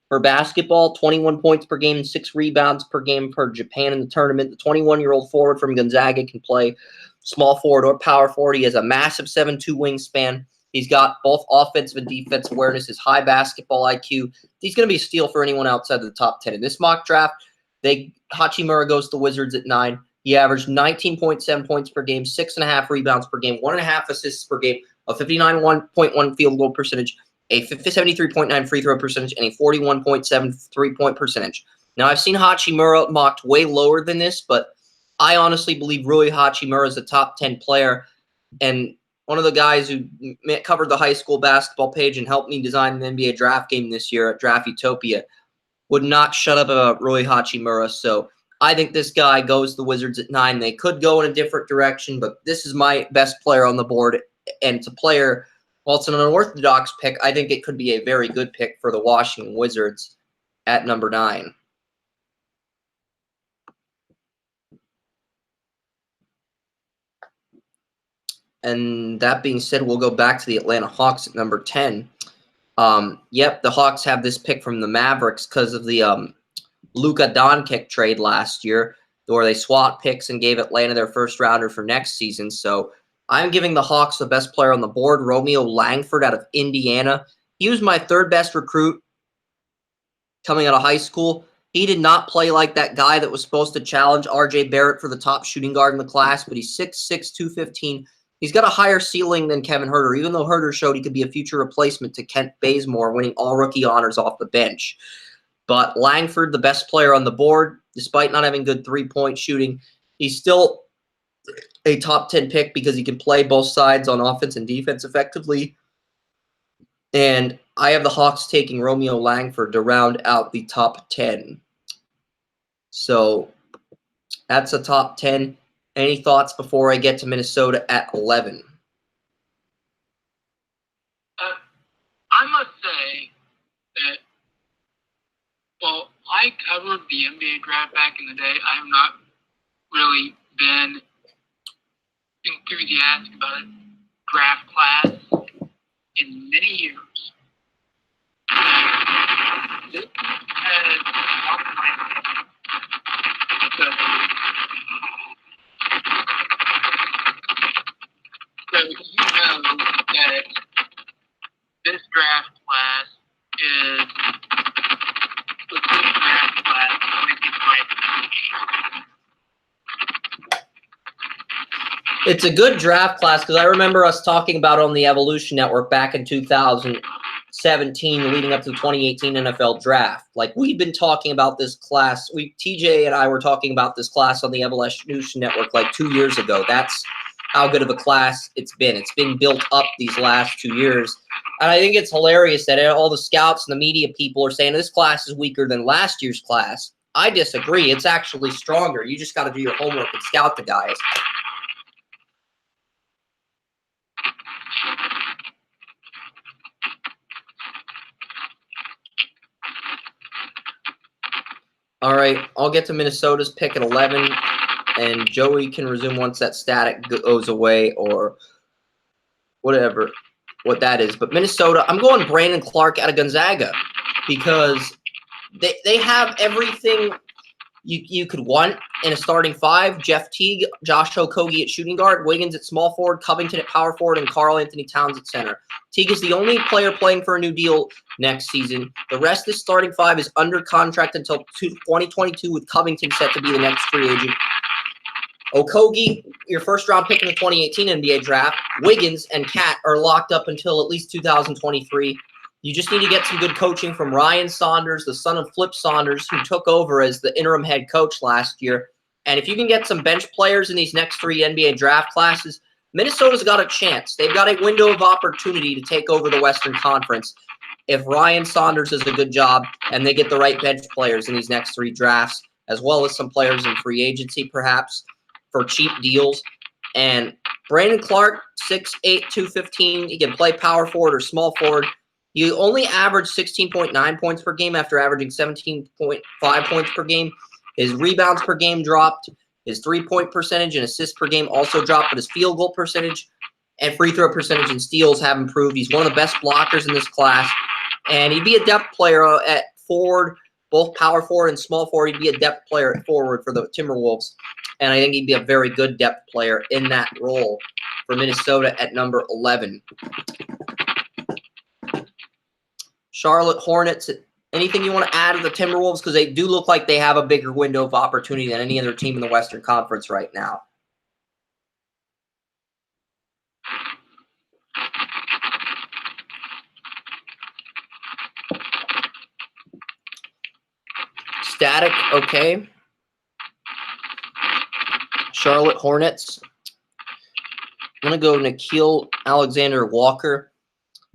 for basketball, 21 points per game, 6 rebounds per game for Japan in the tournament. The 21-year-old forward from Gonzaga can play small forward or power forward. He has a massive 7'2" wingspan. He's got both offensive and defensive awareness, his high basketball IQ. He's going to be a steal for anyone outside of the top 10. In this mock draft, Hachimura goes to the Wizards at 9. He averaged 19.7 points per game, 6.5 rebounds per game, 1.5 assists per game, a 59.1 field goal percentage, a 73.9 free throw percentage, and a 41.7 three-point percentage. Now, I've seen Hachimura mocked way lower than this, but I honestly believe Rui Hachimura is a top 10 player, and one of the guys who covered the high school basketball page and helped me design the NBA draft game this year at Draft Utopia would not shut up about Rui Hachimura, so I think this guy goes to the Wizards at 9. They could go in a different direction, but this is my best player on the board. And it's a player, while it's an unorthodox pick, I think it could be a very good pick for the Washington Wizards at number 9. And that being said, we'll go back to the Atlanta Hawks at number 10. Yep, the Hawks have this pick from the Mavericks because of the Luka Doncic trade last year, where they swapped picks and gave Atlanta their first rounder for next season. So I'm giving the Hawks the best player on the board, Romeo Langford out of Indiana. He was my third best recruit coming out of high school. He did not play like that guy that was supposed to challenge R.J. Barrett for the top shooting guard in the class, but he's 6'6", 215. He's got a higher ceiling than Kevin Huerter, even though Huerter showed he could be a future replacement to Kent Bazemore, winning all-rookie honors off the bench. But Langford, the best player on the board, despite not having good three-point shooting, he's still a top 10 pick because he can play both sides on offense and defense effectively. And I have the Hawks taking Romeo Langford to round out the top 10. So that's a top 10. Any thoughts before I get to Minnesota at 11? I must say that, well, I covered the NBA draft back in the day. I have not really been enthusiastic about a draft class in many years. This has helped my opinion because so you know that this draft class is the good draft class when it gets my opinion. It's a good draft class because I remember us talking about it on the Evolution Network back in 2017 leading up to the 2018 NFL Draft. Like, we've been talking about this class. TJ and I were talking about this class on the Evolution Network like 2 years ago. That's how good of a class it's been. It's been built up these last 2 years. And I think it's hilarious that all the scouts and the media people are saying this class is weaker than last year's class. I disagree. It's actually stronger. You just got to do your homework and scout the guys. All right, I'll get to Minnesota's pick at 11, and Joey can resume once that static goes away or whatever, what that is. But Minnesota, I'm going Brandon Clark out of Gonzaga because they have everything you could want in a starting five. Jeff Teague, Josh Okogie at shooting guard, Wiggins at small forward, Covington at power forward, and Karl Anthony Towns at center. Teague is the only player playing for a new deal next season. The rest of the starting five is under contract until 2022 with Covington set to be the next free agent. Okogie, your first-round pick in the 2018 NBA draft, Wiggins, and Cat are locked up until at least 2023. You just need to get some good coaching from Ryan Saunders, the son of Flip Saunders, who took over as the interim head coach last year. And if you can get some bench players in these next 3 NBA draft classes, Minnesota's got a chance. They've got a window of opportunity to take over the Western Conference if Ryan Saunders does a good job and they get the right bench players in these next 3 drafts, as well as some players in free agency perhaps for cheap deals. And Brandon Clark, 6'8", 215. He can play power forward or small forward. He only averaged 16.9 points per game after averaging 17.5 points per game. His rebounds per game dropped. His three-point percentage and assists per game also dropped, but his field goal percentage and free throw percentage and steals have improved. He's one of the best blockers in this class. And he'd be a depth player at forward, both power forward and small forward. He'd be a depth player at forward for the Timberwolves. And I think he'd be a very good depth player in that role for Minnesota at number 11. Charlotte Hornets, anything you want to add to the Timberwolves? Because they do look like they have a bigger window of opportunity than any other team in the Western Conference right now. Static, okay. Charlotte Hornets. I'm going to go Nickeil Alexander-Walker.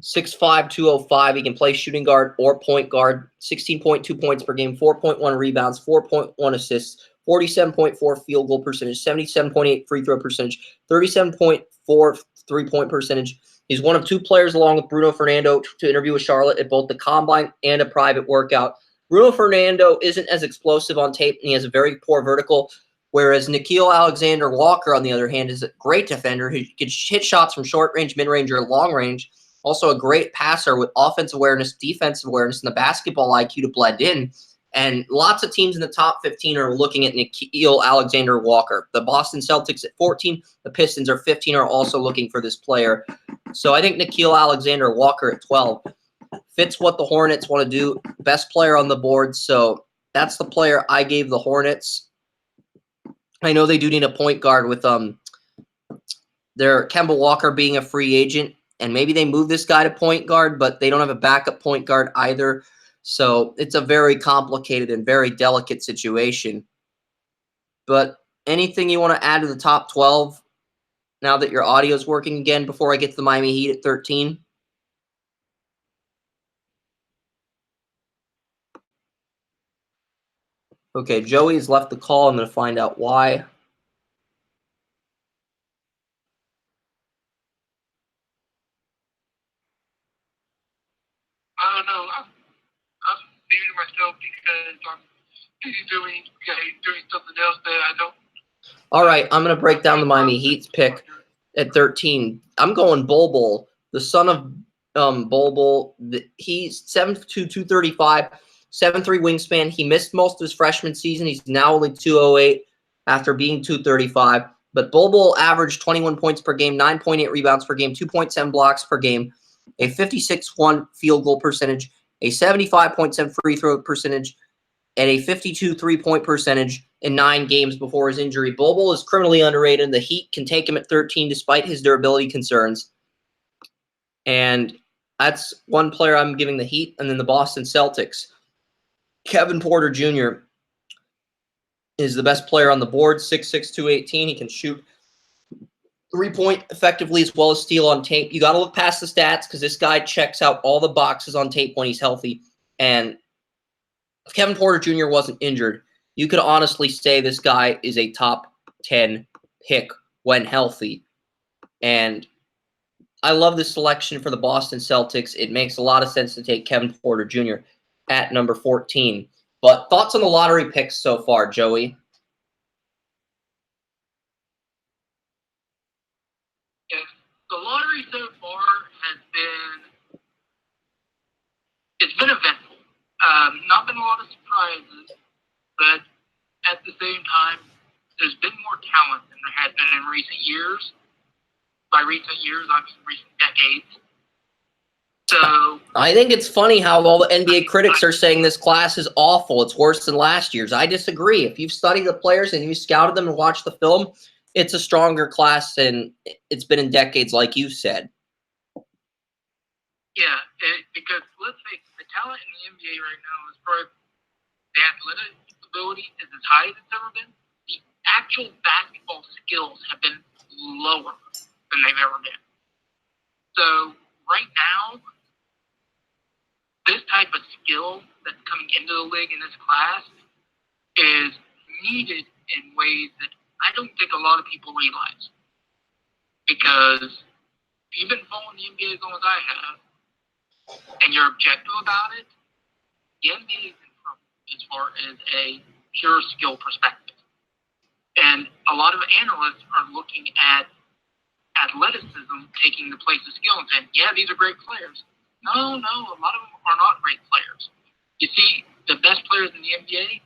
6'5", 205. He can play shooting guard or point guard. 16.2 points per game, 4.1 rebounds, 4.1 assists, 47.4 field goal percentage, 77.8 free throw percentage, 37.4 three-point percentage. He's one of 2 players along with Bruno Fernando to interview with Charlotte at both the combine and a private workout. Bruno Fernando isn't as explosive on tape, and he has a very poor vertical, whereas Nickeil Alexander-Walker, on the other hand, is a great defender who can hit shots from short range, mid-range, or long range. Also a great passer with offensive awareness, defensive awareness, and the basketball IQ to blend in. And lots of teams in the top 15 are looking at Nickeil Alexander-Walker. The Boston Celtics at 14, the Pistons are 15, are also looking for this player. So I think Nickeil Alexander-Walker at 12 fits what the Hornets want to do. Best player on the board, so that's the player I gave the Hornets. I know they do need a point guard with their Kemba Walker being a free agent. And maybe they move this guy to point guard, but they don't have a backup point guard either. So it's a very complicated and very delicate situation. But anything you want to add to the top 12 now that your audio is working again before I get to the Miami Heat at 13? Okay, Joey's left the call. I'm going to find out why. I don't know. I'm muting myself because I'm busy doing something else that I don't. All right, I'm going to break down the Miami Heat's pick at 13. I'm going Bol, the son of Bol. He's 7'2", 235, 7'3" wingspan. He missed most of his freshman season. He's now only 208 after being 235. But Bol averaged 21 points per game, 9.8 rebounds per game, 2.7 blocks per game, a 56.1 field goal percentage, a 75.7 free throw percentage, and a 52 three-point percentage in 9 games before his injury. Bol is criminally underrated. The Heat can take him at 13 despite his durability concerns. And that's one player I'm giving the Heat. And then the Boston Celtics. Kevin Porter Jr. is the best player on the board, 6'6", 218. He can shoot three-point effectively as well as steal on tape. You got to look past the stats because this guy checks out all the boxes on tape when he's healthy. And if Kevin Porter Jr. wasn't injured, you could honestly say this guy is a top 10 pick when healthy. And I love this selection for the Boston Celtics. It makes a lot of sense to take Kevin Porter Jr. at number 14. But thoughts on the lottery picks so far, Joey? Yes, the lottery so far has been eventful. Not been a lot of surprises, but at the same time, there's been more talent than there has been in recent years. By recent years, I mean recent decades. So I think it's funny how all the NBA critics are saying this class is awful. It's worse than last year's. I disagree. If you've studied the players and you scouted them and watched the film, it's a stronger class than it's been in decades, like you said. yeah, because let's face it, the talent in the NBA right now is probably the athletic ability is as high as it's ever been. The actual basketball skills have been lower than they've ever been. So right now, this type of skill that's coming into the league in this class is needed in ways that I don't think a lot of people realize. Because if you've been following the NBA as long as I have, and you're objective about it, the NBA is in trouble as far as a pure skill perspective. And a lot of analysts are looking at athleticism taking the place of skill and saying, yeah, these are great players. No, a lot of them are not great players. You see, the best players in the NBA,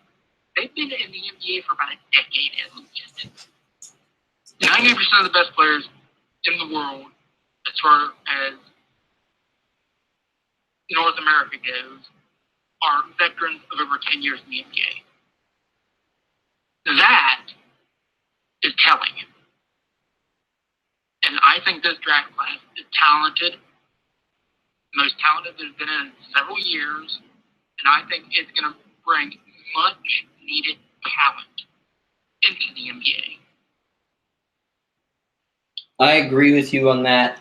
they've been in the NBA for about a decade at least. 90% of the best players in the world, as far as North America goes, are veterans of over 10 years in the NBA. That is telling. And I think this draft class is talented, most talented there's been in several years, and I think it's going to bring much needed talent into the NBA. I agree with you on that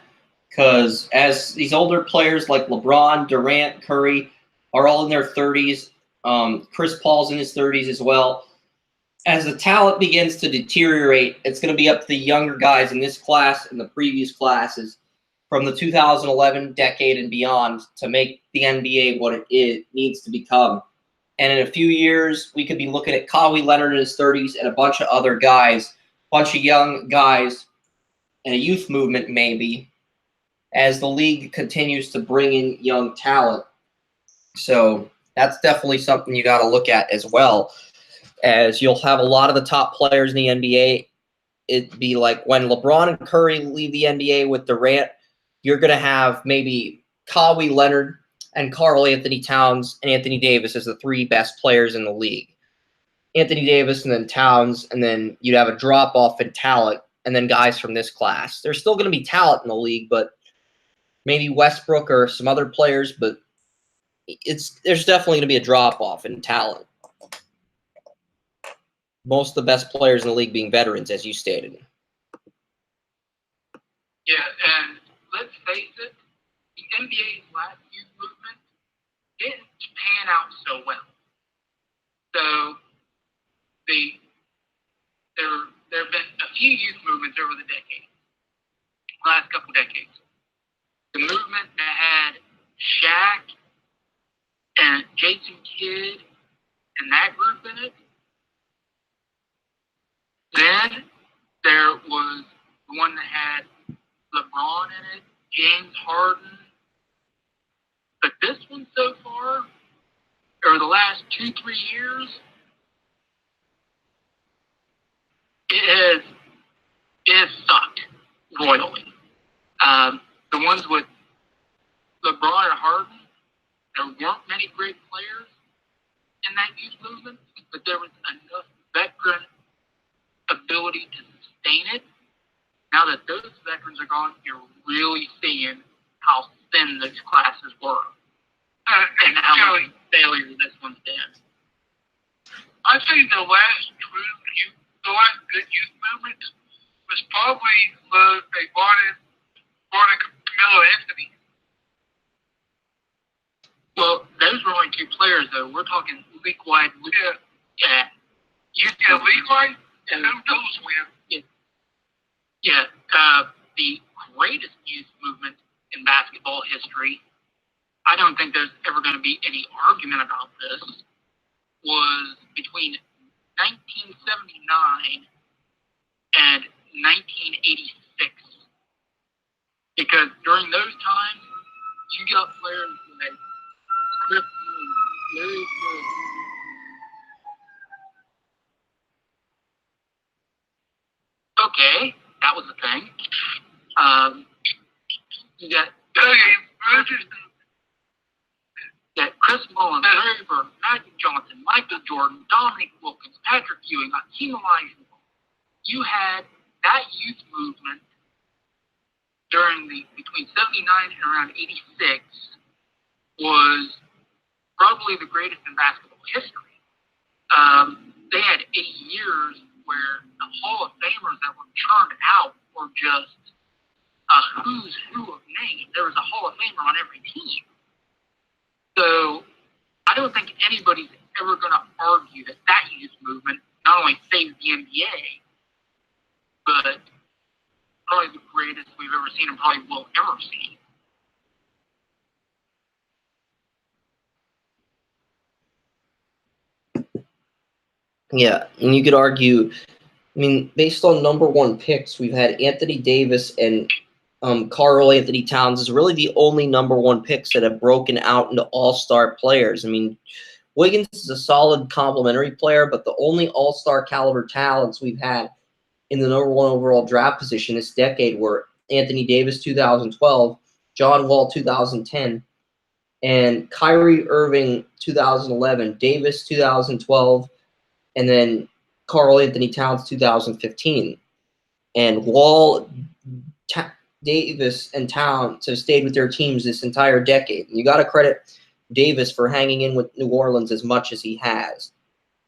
because as these older players like LeBron, Durant, Curry are all in their 30s, Chris Paul's in his 30s as well. As the talent begins to deteriorate, it's going to be up to the younger guys in this class and the previous classes from the 2011 decade and beyond to make the NBA what it needs to become. And in a few years, we could be looking at Kawhi Leonard in his 30s and a bunch of other guys, a bunch of young guys, and a youth movement maybe, as the league continues to bring in young talent. So that's definitely something you got to look at as well, as you'll have a lot of the top players in the NBA. It'd be like when LeBron and Curry leave the NBA with Durant, you're going to have maybe Kawhi Leonard and Karl Anthony Towns and Anthony Davis as the three best players in the league. Anthony Davis and then Towns, and then you'd have a drop-off in talent, and then guys from this class. There's still going to be talent in the league, but maybe Westbrook or some other players, but there's definitely going to be a drop-off in talent. Most of the best players in the league being veterans, as you stated. Yeah, and let's face it, the NBA's last youth movement didn't pan out so well. So there have been a few youth movements over the last couple decades. The movement that had Shaq and Jason Kidd and that group in it. Then there was the one that had LeBron in it, James Harden. But this one so far, over the last 2-3 years, it has sucked royally. The ones with LeBron and Harden, there weren't many great players in that youth movement, but there was enough veteran ability to sustain it. Now that those veterans are gone, you're really seeing how thin those classes were and how much failure this one's been. I think the last good youth movement was probably they brought in Camilo Anthony. Well, those were only two players, though. We're talking league-wide. Yeah. League-wide? And who knows when? Yeah. The greatest youth movement in basketball history, I don't think there's ever going to be any argument about this, was between 1979 and 1986. Because during those times, you got players like Chris Paul, Larry Bird. Okay, that was a thing. You got Billy Richardson Chris Mullins, Larry Bird, Magic Johnson, Michael Jordan, Dominic Wilkins, Patrick Ewing, Hakeem Olajuwon. You had that youth movement between 79 and around 86 was probably the greatest in basketball history. They had 8 years where the Hall of Famers that were churned out were just a who's who of names. There was a Hall of Famer on every team. So I don't think anybody's ever going to argue that youth movement not only saved the NBA, but probably the greatest we've ever seen and probably will ever see. Yeah, and you could argue, I mean, based on number one picks, we've had Anthony Davis and Karl Anthony Towns is really the only number one picks that have broken out into all-star players. I mean, Wiggins is a solid complementary player, but the only all-star caliber talents we've had in the number one overall draft position this decade were Anthony Davis 2012, John Wall 2010, and Kyrie Irving 2011, Davis 2012, and then Karl Anthony Towns 2015. And Wall, Davis, and Towns have stayed with their teams this entire decade. And you got to credit Davis for hanging in with New Orleans as much as he has.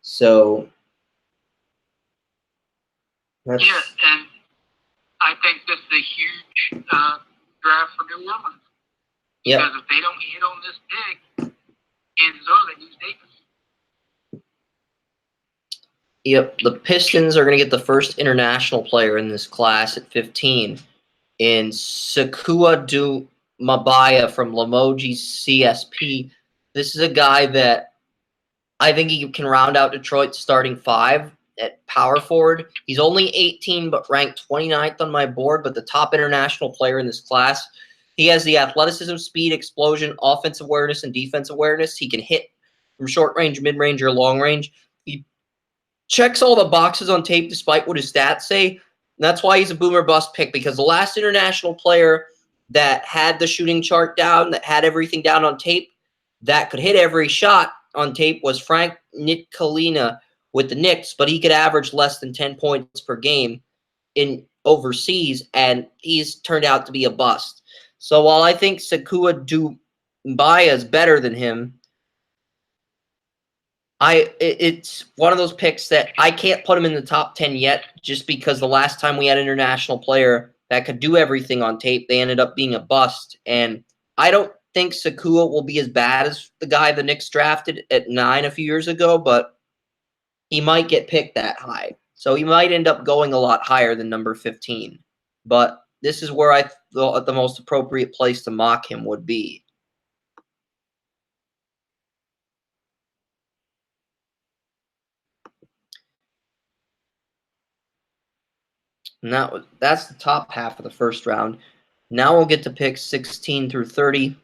So that's... Yeah, and I think this is a huge draft for New Orleans. Yep. Because if they don't hit on this big, chances are they lose Davis. Yep, the Pistons are going to get the first international player in this class at 15 in Sekua Mabaya from Limoges CSP. This is a guy that I think he can round out Detroit's starting five at power forward. He's only 18 but ranked 29th on my board, but the top international player in this class. He has the athleticism, speed, explosion, offensive awareness, and defensive awareness. He can hit from short range, mid-range, or long range. He checks all the boxes on tape despite what his stats say. And that's why he's a boomer bust pick, because the last international player that had the shooting chart down, that had everything down on tape, that could hit every shot on tape was Frank Ntilikina with the Knicks, but he could average less than 10 points per game in overseas, and he's turned out to be a bust. So while I think Sekua Doumbia is better than him, it's one of those picks that I can't put him in the top 10 yet, just because the last time we had an international player that could do everything on tape, they ended up being a bust. And I don't think Sekua will be as bad as the guy the Knicks drafted at 9 a few years ago, but he might get picked that high. So he might end up going a lot higher than number 15. But this is where I thought the most appropriate place to mock him would be. And that's the top half of the first round. Now we'll get to picks 16 through 30.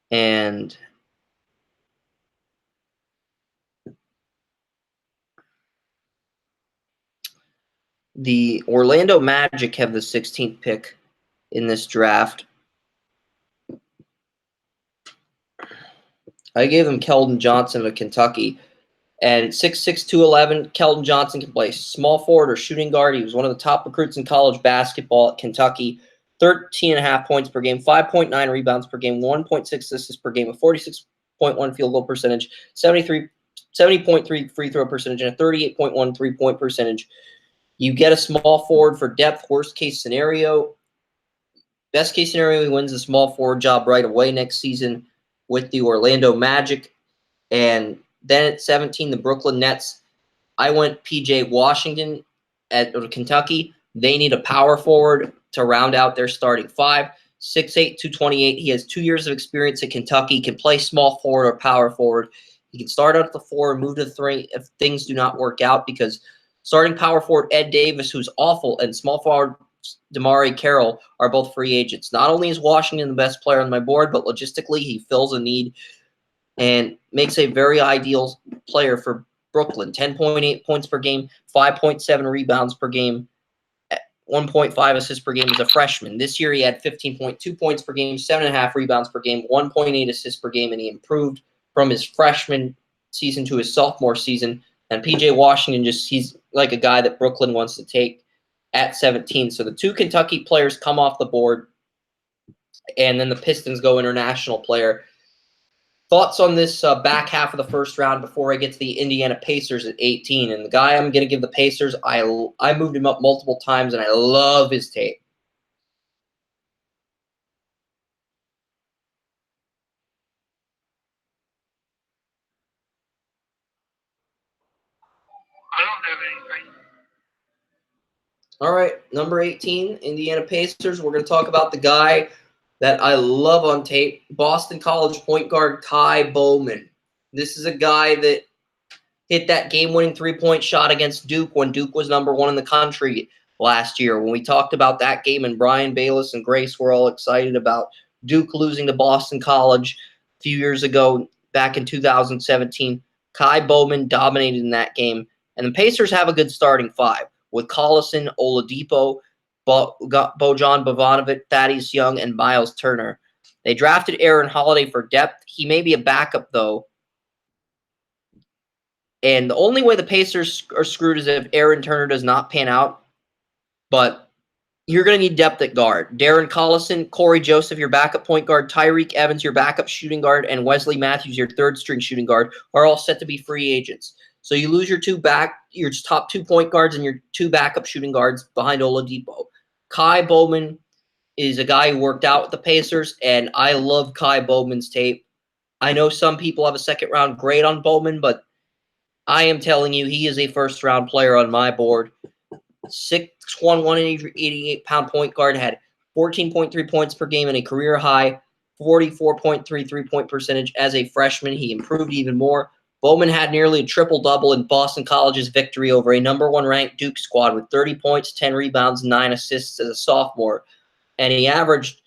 And the Orlando Magic have the 16th pick in this draft. I gave them Keldon Johnson of Kentucky. And 6'6", 211, Keldon Johnson can play small forward or shooting guard. He was one of the top recruits in college basketball at Kentucky. 13.5 points per game, 5.9 rebounds per game, 1.6 assists per game, a 46.1 field goal percentage, 70.3 free throw percentage, and a 38.1 three-point percentage. You get a small forward for depth, worst case scenario. Best case scenario, he wins the small forward job right away next season with the Orlando Magic. And then at 17, the Brooklyn Nets. I went P.J. Washington at Kentucky. They need a power forward to round out their starting five. 6'8", 228. He has 2 years of experience at Kentucky. He can play small forward or power forward. He can start out at the 4 and move to the 3 if things do not work out, because starting power forward Ed Davis, who's awful, and small forward Damari Carroll are both free agents. Not only is Washington the best player on my board, but logistically he fills a need and makes a very ideal player for Brooklyn. 10.8 points per game, 5.7 rebounds per game, 1.5 assists per game as a freshman. This year he had 15.2 points per game, 7.5 rebounds per game, 1.8 assists per game, and he improved from his freshman season to his sophomore season. And P.J. Washington, he's like a guy that Brooklyn wants to take at 17. So the two Kentucky players come off the board, and then the Pistons go international player. Thoughts on this back half of the first round before I get to the Indiana Pacers at 18. And the guy I'm going to give the Pacers, I moved him up multiple times, and I love his tape. I don't have anything. All right, number 18, Indiana Pacers. We're going to talk about the guy that I love on tape, Boston College point guard Kai Bowman. This is a guy that hit that game-winning three-point shot against Duke when Duke was number 1 in the country last year. When we talked about that game, and Brian Bayless and Grace were all excited about Duke losing to Boston College a few years ago, back in 2017. Kai Bowman dominated in that game. And the Pacers have a good starting five with Collison, Oladipo, Bojan Bogdanovic, Thaddeus Young, and Miles Turner. They drafted Aaron Holiday for depth. He may be a backup, though. And the only way the Pacers are screwed is if Aaron Turner does not pan out. But you're going to need depth at guard. Darren Collison, Corey Joseph, your backup point guard, Tyreek Evans, your backup shooting guard, and Wesley Matthews, your third-string shooting guard, are all set to be free agents. So you lose your top 2 point guards and your 2 backup shooting guards behind Oladipo. Kai Bowman is a guy who worked out with the Pacers, and I love Kai Bowman's tape. I know some people have a second-round grade on Bowman, but I am telling you, he is a first-round player on my board. 6'1", 188-pound point guard, had 14.3 points per game and a career-high 44.3 three-point percentage as a freshman. He improved even more. Bowman had nearly a triple-double in Boston College's victory over a number 1 ranked Duke squad with 30 points, 10 rebounds, 9 assists as a sophomore. And he averaged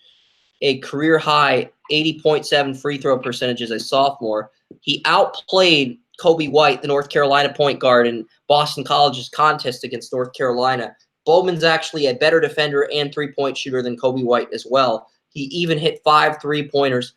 a career-high 80.7 free throw percentage as a sophomore. He outplayed Kobe White, the North Carolina point guard, in Boston College's contest against North Carolina. Bowman's actually a better defender and three-point shooter than Kobe White as well. He even hit 5 three-pointers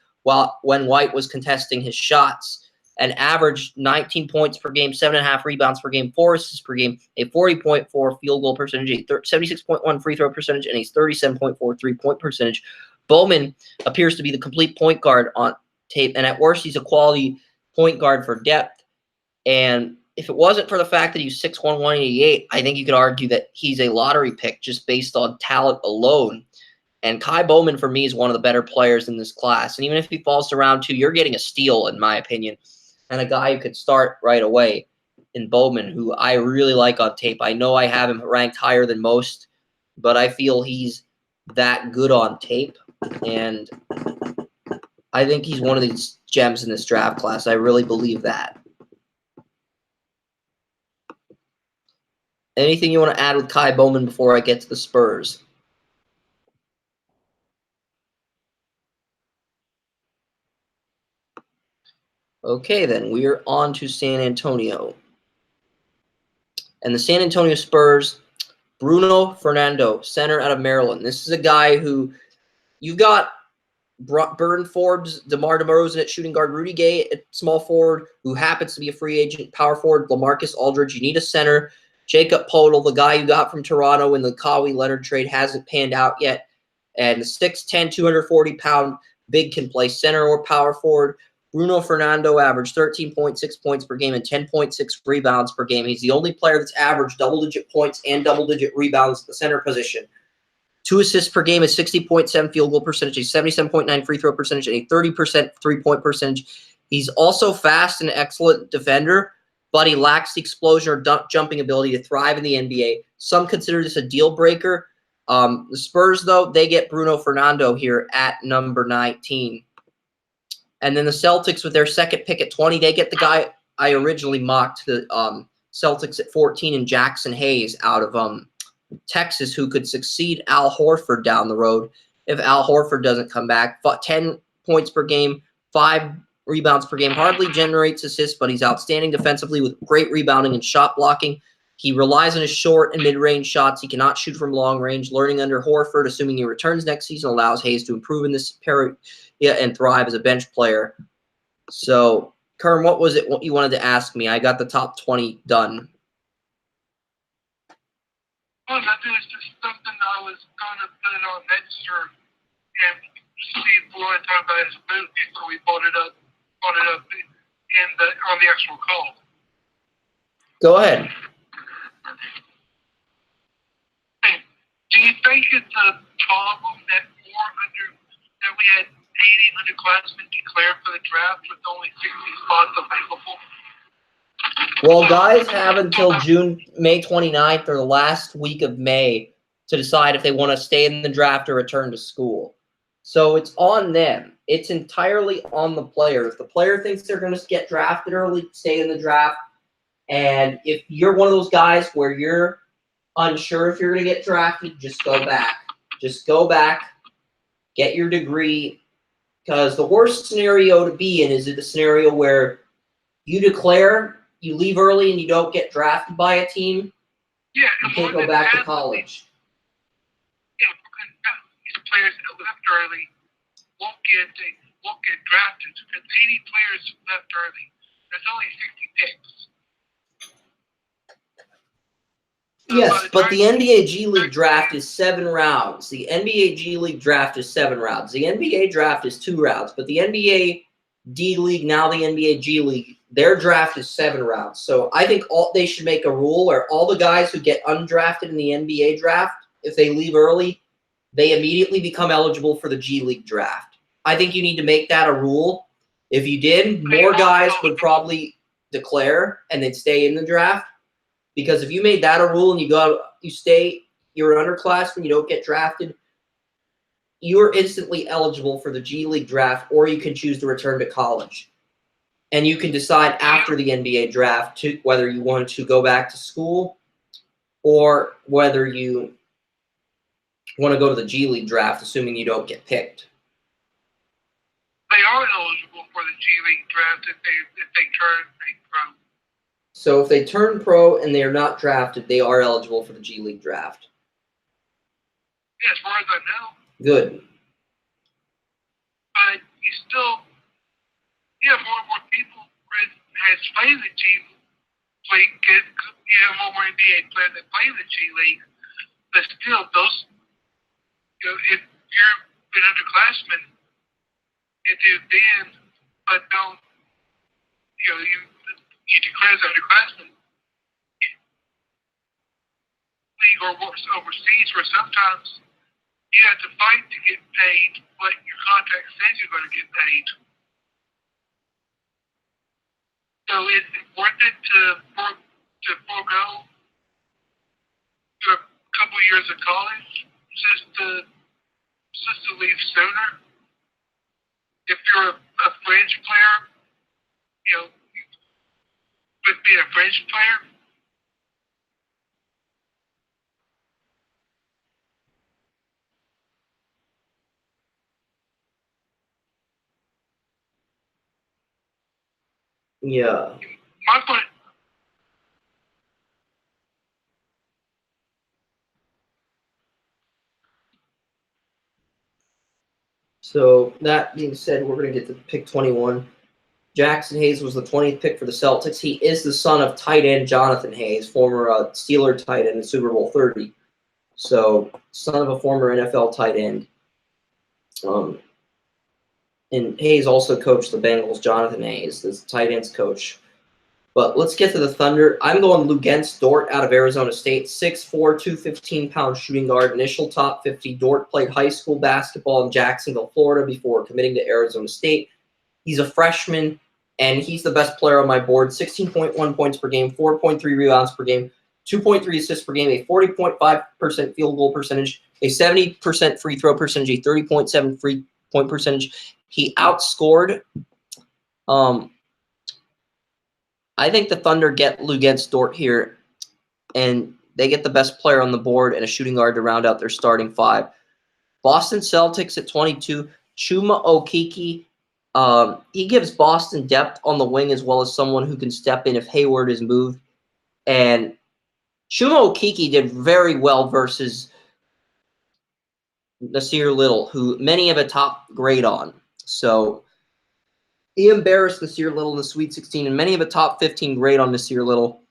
when White was contesting his shots, and averaged 19 points per game, 7.5 rebounds per game, 4 assists per game, a 40.4 field goal percentage, a 76.1 free throw percentage, and a 37.4 three-point percentage. Bowman appears to be the complete point guard on tape, and at worst, he's a quality point guard for depth. And if it wasn't for the fact that he's 6'1", 188, I think you could argue that he's a lottery pick just based on talent alone. And Kai Bowman, for me, is one of the better players in this class. And even if he falls to round 2, you're getting a steal, in my opinion, and a guy who could start right away in Bowman, who I really like on tape. I know I have him ranked higher than most, but I feel he's that good on tape. And I think he's one of these gems in this draft class. I really believe that. Anything you want to add with Kai Bowman before I get to the Spurs? Okay, then. We are on to San Antonio. And the San Antonio Spurs, Bruno Fernando, center out of Maryland. This is a guy who you got Burn Forbes, DeMar DeRozan at shooting guard, Rudy Gay at small forward, who happens to be a free agent, power forward, LaMarcus Aldridge. You need a center. Jacob Poeltl, the guy you got from Toronto in the Kawhi Leonard trade, hasn't panned out yet. And the 6'10", 240-pound big can play center or power forward. Bruno Fernando averaged 13.6 points per game and 10.6 rebounds per game. He's the only player that's averaged double-digit points and double-digit rebounds at the center position. 2 assists per game, a 60.7 field goal percentage, a 77.9 free throw percentage, and a 30% three-point percentage. He's also fast and excellent defender, but he lacks the explosion or jumping ability to thrive in the NBA. Some consider this a deal breaker. The Spurs, though, they get Bruno Fernando here at number 19. And then the Celtics, with their second pick at 20, they get the guy I originally mocked, the Celtics at 14, and Jackson Hayes out of Texas, who could succeed Al Horford down the road if Al Horford doesn't come back. 10 points per game, 5 rebounds per game, hardly generates assists, but he's outstanding defensively with great rebounding and shot blocking. He relies on his short and mid-range shots. He cannot shoot from long range. Learning under Horford, assuming he returns next season, allows Hayes to improve in this area and thrive as a bench player. So, Kern, what was it what you wanted to ask me? I got the top 20 done. Well, nothing. It's just something I was going to put on Netster and see if we want to talk about his movie, so we brought it up on the actual call. Go ahead. Hey, do you think it's a problem that we had 80 underclassmen declared for the draft with only 60 spots available? Well, guys have until May 29th or the last week of May to decide if they want to stay in the draft or return to school. So it's on them. It's entirely on the player. If the player thinks they're going to get drafted early, stay in the draft. And if you're one of those guys where you're unsure if you're going to get drafted, just go back. Just go back, get your degree. Because the worst scenario to be in is the scenario where you declare, you leave early, and you don't get drafted by a team. Yeah, you can't go back to college. Yeah, because these players that left early won't get drafted. Because 80 players left early. There's only 60 picks. Yes, but the NBA G League draft is 7 rounds. The NBA G League draft is 7 rounds. The NBA draft is 2 rounds. But the NBA D League, now the NBA G League, their draft is 7 rounds. So I think they should make a rule where all the guys who get undrafted in the NBA draft, if they leave early, they immediately become eligible for the G League draft. I think you need to make that a rule. If you did, more guys would probably declare and they'd stay in the draft. Because if you made that a rule and you're an underclassman, you don't get drafted, you're instantly eligible for the G League draft, or you can choose to return to college. And you can decide after the NBA draft whether you want to go back to school or whether you want to go to the G League draft, assuming you don't get picked. They are eligible for the G League draft if they turn pro. So if they turn pro and they are not drafted, they are eligible for the G League draft. Yeah, as far as I know. Good. But you still, more and more people has played the G League. More and more NBA players that play the G League. But still, those, if you're an underclassman and you've been, but don't, you declare as underclassman, league or overseas, where sometimes you have to fight to get paid what your contract says you're going to get paid. So is it worth it to forego a couple years of college just to leave sooner? If you're a fringe player, with being a fringe player. Yeah. My point. So that being said, we're going to get to pick 21. Jackson Hayes was the 20th pick for the Celtics. He is the son of tight end Jonathan Hayes, former Steeler tight end in Super Bowl 30. So, son of a former NFL tight end. And Hayes also coached the Bengals, Jonathan Hayes, the tight ends coach. But let's get to the Thunder. I'm going Luguentz Dort out of Arizona State, 6'4", 215-pound shooting guard, initial top 50. Dort played high school basketball in Jacksonville, Florida before committing to Arizona State. He's a freshman, and he's the best player on my board. 16.1 points per game, 4.3 rebounds per game, 2.3 assists per game, a 40.5% field goal percentage, a 70% free throw percentage, a 30.7 free-point percentage. He outscored. I think the Thunder get Luguentz Dort here, and they get the best player on the board and a shooting guard to round out their starting 5. Boston Celtics at 22, Chuma Okeke. He gives Boston depth on the wing as well as someone who can step in if Hayward is moved. And Shuma Okiki did very well versus Nasir Little, who many have a top grade on. So he embarrassed Nasir Little in the Sweet 16, and many have a top 15 grade on Nasir Little.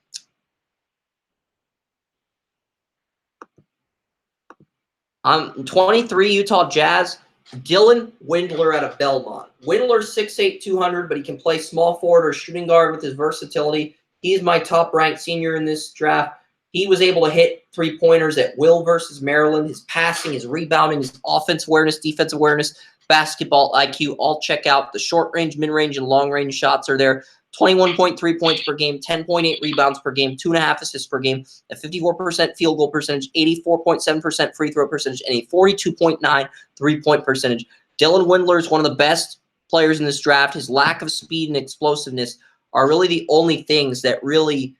23, Utah Jazz, Dylan Windler out of Belmont. Windler's 6'8", 200, but he can play small forward or shooting guard with his versatility. He's my top-ranked senior in this draft. He was able to hit three-pointers at will versus Maryland. His passing, his rebounding, his offense awareness, defense awareness, basketball IQ, all check out. The short-range, mid-range, and long-range shots are there. 21.3 points per game, 10.8 rebounds per game, 2.5 assists per game, a 54% field goal percentage, 84.7% free throw percentage, and a 42.9 three-point percentage. Dylan Windler is one of the best players in this draft. His lack of speed and explosiveness are really the only things that really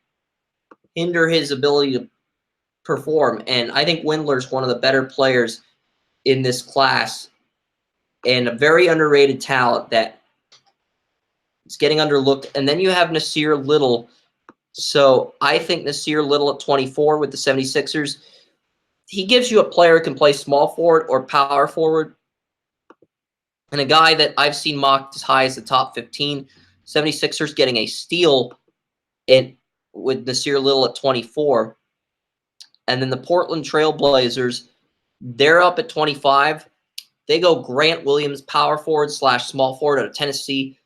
hinder his ability to perform. And I think Windler is one of the better players in this class and a very underrated talent that it's getting underlooked. And then you have Nasir Little. So I think Nasir Little at 24 with the 76ers, he gives you a player who can play small forward or power forward. And a guy that I've seen mocked as high as the top 15. 76ers getting a steal with Nasir Little at 24. And then the Portland Trail Blazers, they're up at 25. They go Grant Williams, power forward / small forward out of Tennessee.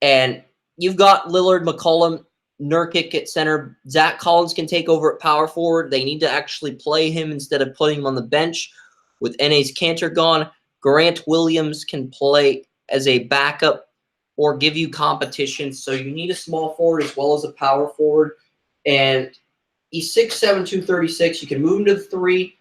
And you've got Lillard, McCollum, Nurkic at center. Zach Collins can take over at power forward. They need to actually play him instead of putting him on the bench. With NA's Cantor gone, Grant Williams can play as a backup or give you competition. So you need a small forward as well as a power forward. And he's 6'7", 236. You can move him to the 3.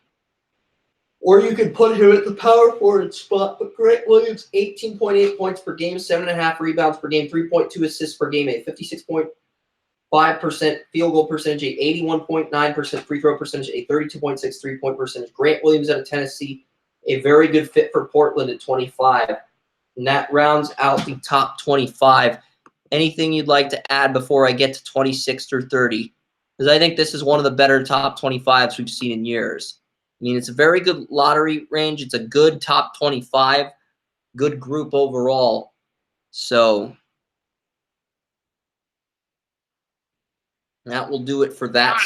Or you can put him at the power forward spot. But Grant Williams, 18.8 points per game, 7.5 rebounds per game, 3.2 assists per game, a 56.5% field goal percentage, a 81.9% free throw percentage, a 32.6 three-point percentage. Grant Williams out of Tennessee, a very good fit for Portland at 25. And that rounds out the top 25. Anything you'd like to add before I get to 26 through 30? Because I think this is one of the better top 25s we've seen in years. I mean, it's a very good lottery range. It's a good top 25, good group overall. So that will do it for that. Like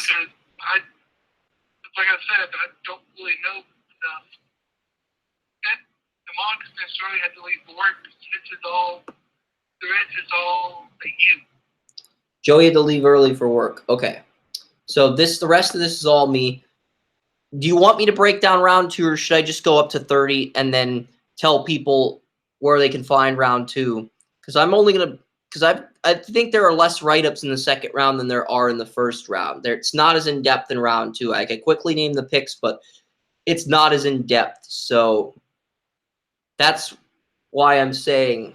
I said, I don't really know enough. The Monks necessarily had to leave work. The rest is all you. Joey had to leave early for work. Okay. So the rest of this is all me. Do you want me to break down round 2, or should I just go up to 30 and then tell people where they can find round 2? Because I'm only going to – because I think there are less write-ups in the second round than there are in the first round. It's not as in-depth in round 2. I could quickly name the picks, but it's not as in-depth. So that's why I'm saying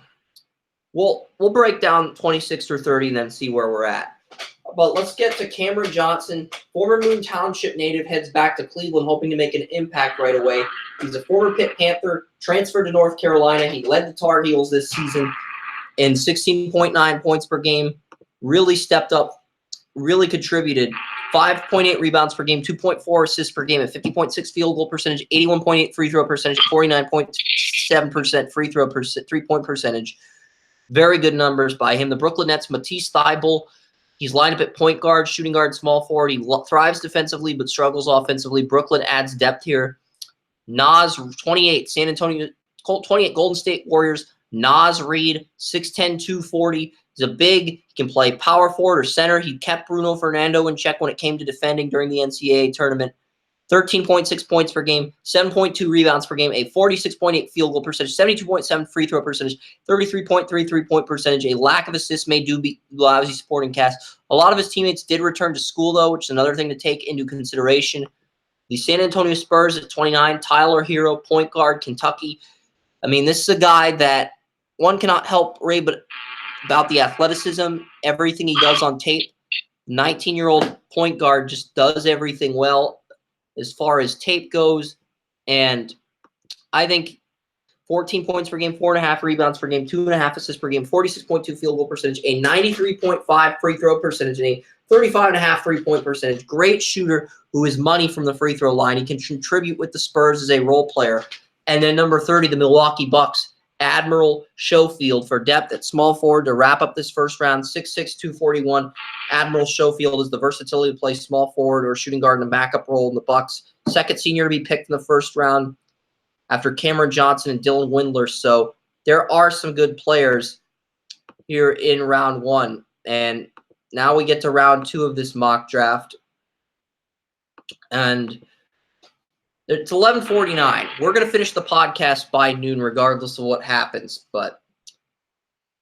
we'll break down 26 through 30 and then see where we're at. But let's get to Cameron Johnson. Former Moon Township native heads back to Cleveland hoping to make an impact right away. He's a former Pitt Panther, transferred to North Carolina. He led the Tar Heels this season in 16.9 points per game. Really stepped up, really contributed. 5.8 rebounds per game, 2.4 assists per game, a 50.6 field goal percentage, 81.8 free throw percentage, 49.7% free throw three-point percentage. Very good numbers by him. The Brooklyn Nets, Matisse Thybulle. He's lined up at point guard, shooting guard, small forward. He thrives defensively but struggles offensively. Brooklyn adds depth here. Nas, 28, San Antonio, 28, Golden State Warriors. Nas Reed, 6'10", 240. He's a big, he can play power forward or center. He kept Bruno Fernando in check when it came to defending during the NCAA tournament. 13.6 points per game, 7.2 rebounds per game, a 46.8 field goal percentage, 72.7 free throw percentage, 33.3 three-point percentage. A lack of assists may be lousy supporting cast. A lot of his teammates did return to school, though, which is another thing to take into consideration. The San Antonio Spurs at 29, Tyler Hero, point guard, Kentucky. I mean, this is a guy that one cannot help rave about the athleticism, everything he does on tape. 19-year-old point guard just does everything well as far as tape goes, and I think 14 points per game, 4.5 rebounds per game, 2.5 assists per game, 46.2 field goal percentage, a 93.5 free throw percentage, and a 35.5 3-point percentage. Great shooter who is money from the free throw line. He can contribute with the Spurs as a role player. And then number 30, the Milwaukee Bucks, Admiral Schofield for depth at small forward to wrap up this first round, 6'6", 241. Admiral Schofield is the versatility to play small forward or shooting guard in a backup role in the Bucks. Second senior to be picked in the first round after Cameron Johnson and Dylan Windler. So there are some good players here in round one. And now we get to round two of this mock draft. And it's 11:49. We're going to finish the podcast by noon regardless of what happens. But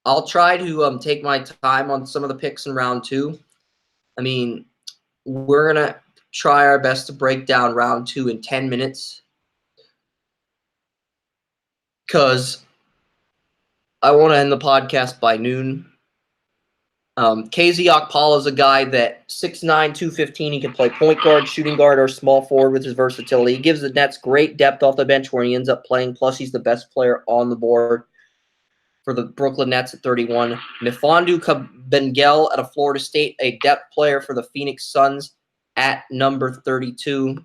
I'll try to take my time on some of the picks in round two. I mean, we're going to try our best to break down round two in 10 minutes. Because I want to end the podcast by noon. KZ Okpala is a guy that 6'9", 215. He can play point guard, shooting guard, or small forward with his versatility. He gives the Nets great depth off the bench where he ends up playing. Plus, he's the best player on the board for the Brooklyn Nets at 31. Mfiondu Kabengele out of Florida State, a depth player for the Phoenix Suns at number 32.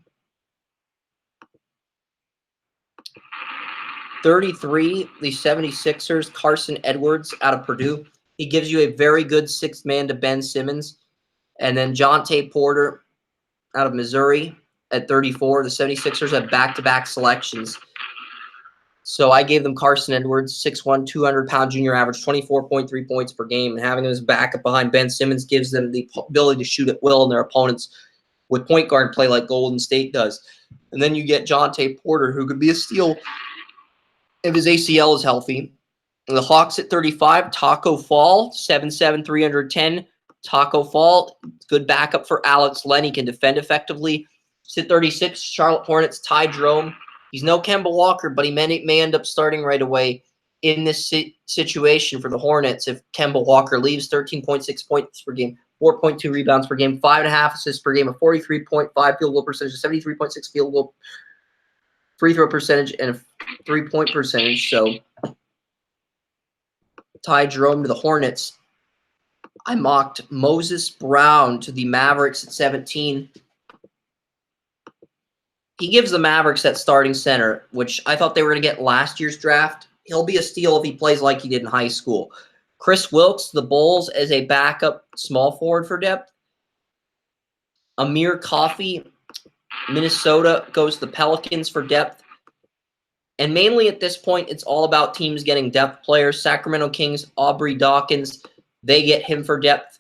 33, the 76ers, Carson Edwards out of Purdue. He gives you a very good sixth man to Ben Simmons. And then Jonte Porter out of Missouri at 34. The 76ers have back-to-back selections. So I gave them Carson Edwards, 6'1", 200-pound junior average, 24.3 points per game. And having him as backup behind Ben Simmons gives them the ability to shoot at will in their opponents with point guard play like Golden State does. And then you get Jonte Porter, who could be a steal if his ACL is healthy. The Hawks at 35, Taco Fall, 7'7", 310. Taco Fall, good backup for Alex Len. He can defend effectively. At 36, Charlotte Hornets, Ty Jerome. He's no Kemba Walker, but he may end up starting right away in this situation for the Hornets if Kemba Walker leaves. 13.6 points per game, 4.2 rebounds per game, 5.5 assists per game, a 43.5 field goal percentage, a 73.6 field goal free throw percentage, and a 3-point percentage. So Ty Jerome to the Hornets. I mocked Moses Brown to the Mavericks at 17. He gives the Mavericks that starting center, which I thought they were going to get last year's draft. He'll be a steal if he plays like he did in high school. Chris Wilkes, the Bulls, as a backup small forward for depth. Amir Coffey, Minnesota, goes to the Pelicans for depth. And mainly at this point, it's all about teams getting depth players. Sacramento Kings, Aubrey Dawkins, they get him for depth.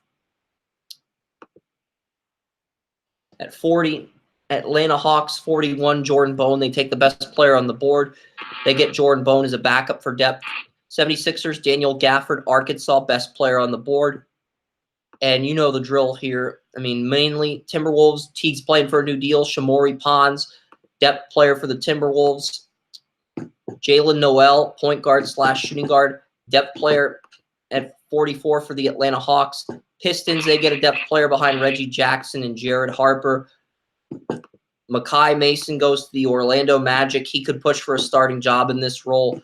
At 40, Atlanta Hawks, 41, Jordan Bone. They take the best player on the board. They get Jordan Bone as a backup for depth. 76ers, Daniel Gafford, Arkansas, best player on the board. And you know the drill here. I mean, mainly Timberwolves. Teague's playing for a new deal. Shamori Pons, depth player for the Timberwolves. Jalen Noel, point guard / shooting guard, depth player at 44 for the Atlanta Hawks. Pistons, they get a depth player behind Reggie Jackson and Jared Harper. Makai Mason goes to the Orlando Magic. He could push for a starting job in this role.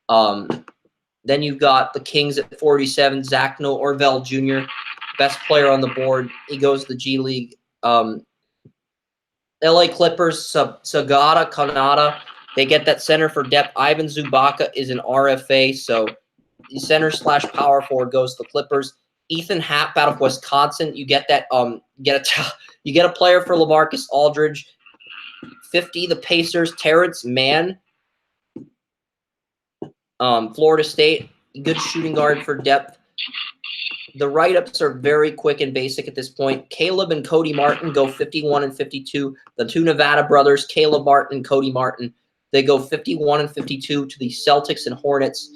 Then you've got the Kings at 47, Zach Norvell Jr., best player on the board. He goes to the G League. LA Clippers, Sagata Kanata. They get that center for depth. Ivan Zubaka is an RFA, so the center / power forward goes to the Clippers. Ethan Happ out of Wisconsin. You get that. You get a player for LaMarcus Aldridge. 50, the Pacers. Terrence Mann, Florida State. Good shooting guard for depth. The write-ups are very quick and basic at this point. Caleb and Cody Martin go 51 and 52. The two Nevada brothers, Caleb Martin and Cody Martin, they go 51 and 52 to the Celtics and Hornets.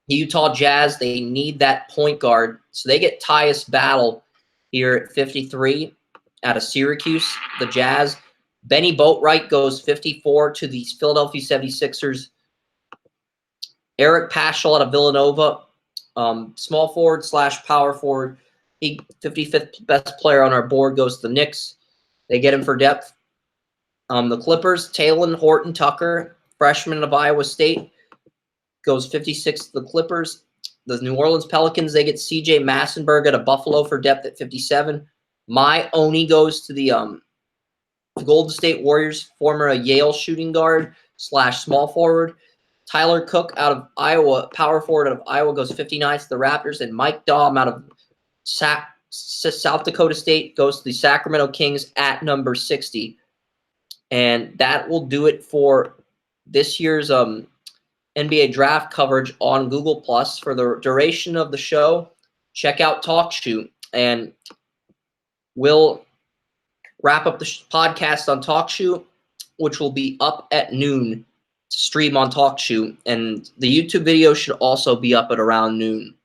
The Utah Jazz, they need that point guard. So they get Tyus Battle here at 53 out of Syracuse. The Jazz. Benny Boatwright goes 54 to the Philadelphia 76ers. Eric Paschal out of Villanova. Small forward / power forward. He 55th best player on our board goes to the Knicks. They get him for depth. The Clippers, Talen Horton-Tucker, freshman of Iowa State, goes 56 to the Clippers. the New Orleans Pelicans, they get C.J. Massenberg out of Buffalo for depth at 57. My Oni goes to the Golden State Warriors, former Yale shooting guard / small forward. Tyler Cook out of Iowa, power forward out of Iowa, goes 59 to the Raptors. And Mike Daum out of South Dakota State goes to the Sacramento Kings at number 60. And that will do it for this year's NBA draft coverage on Google Plus. For the duration of the show, check out TalkShoe, and we'll wrap up the podcast on TalkShoe, which will be up at noon to stream on TalkShoe, and the YouTube video should also be up at around noon.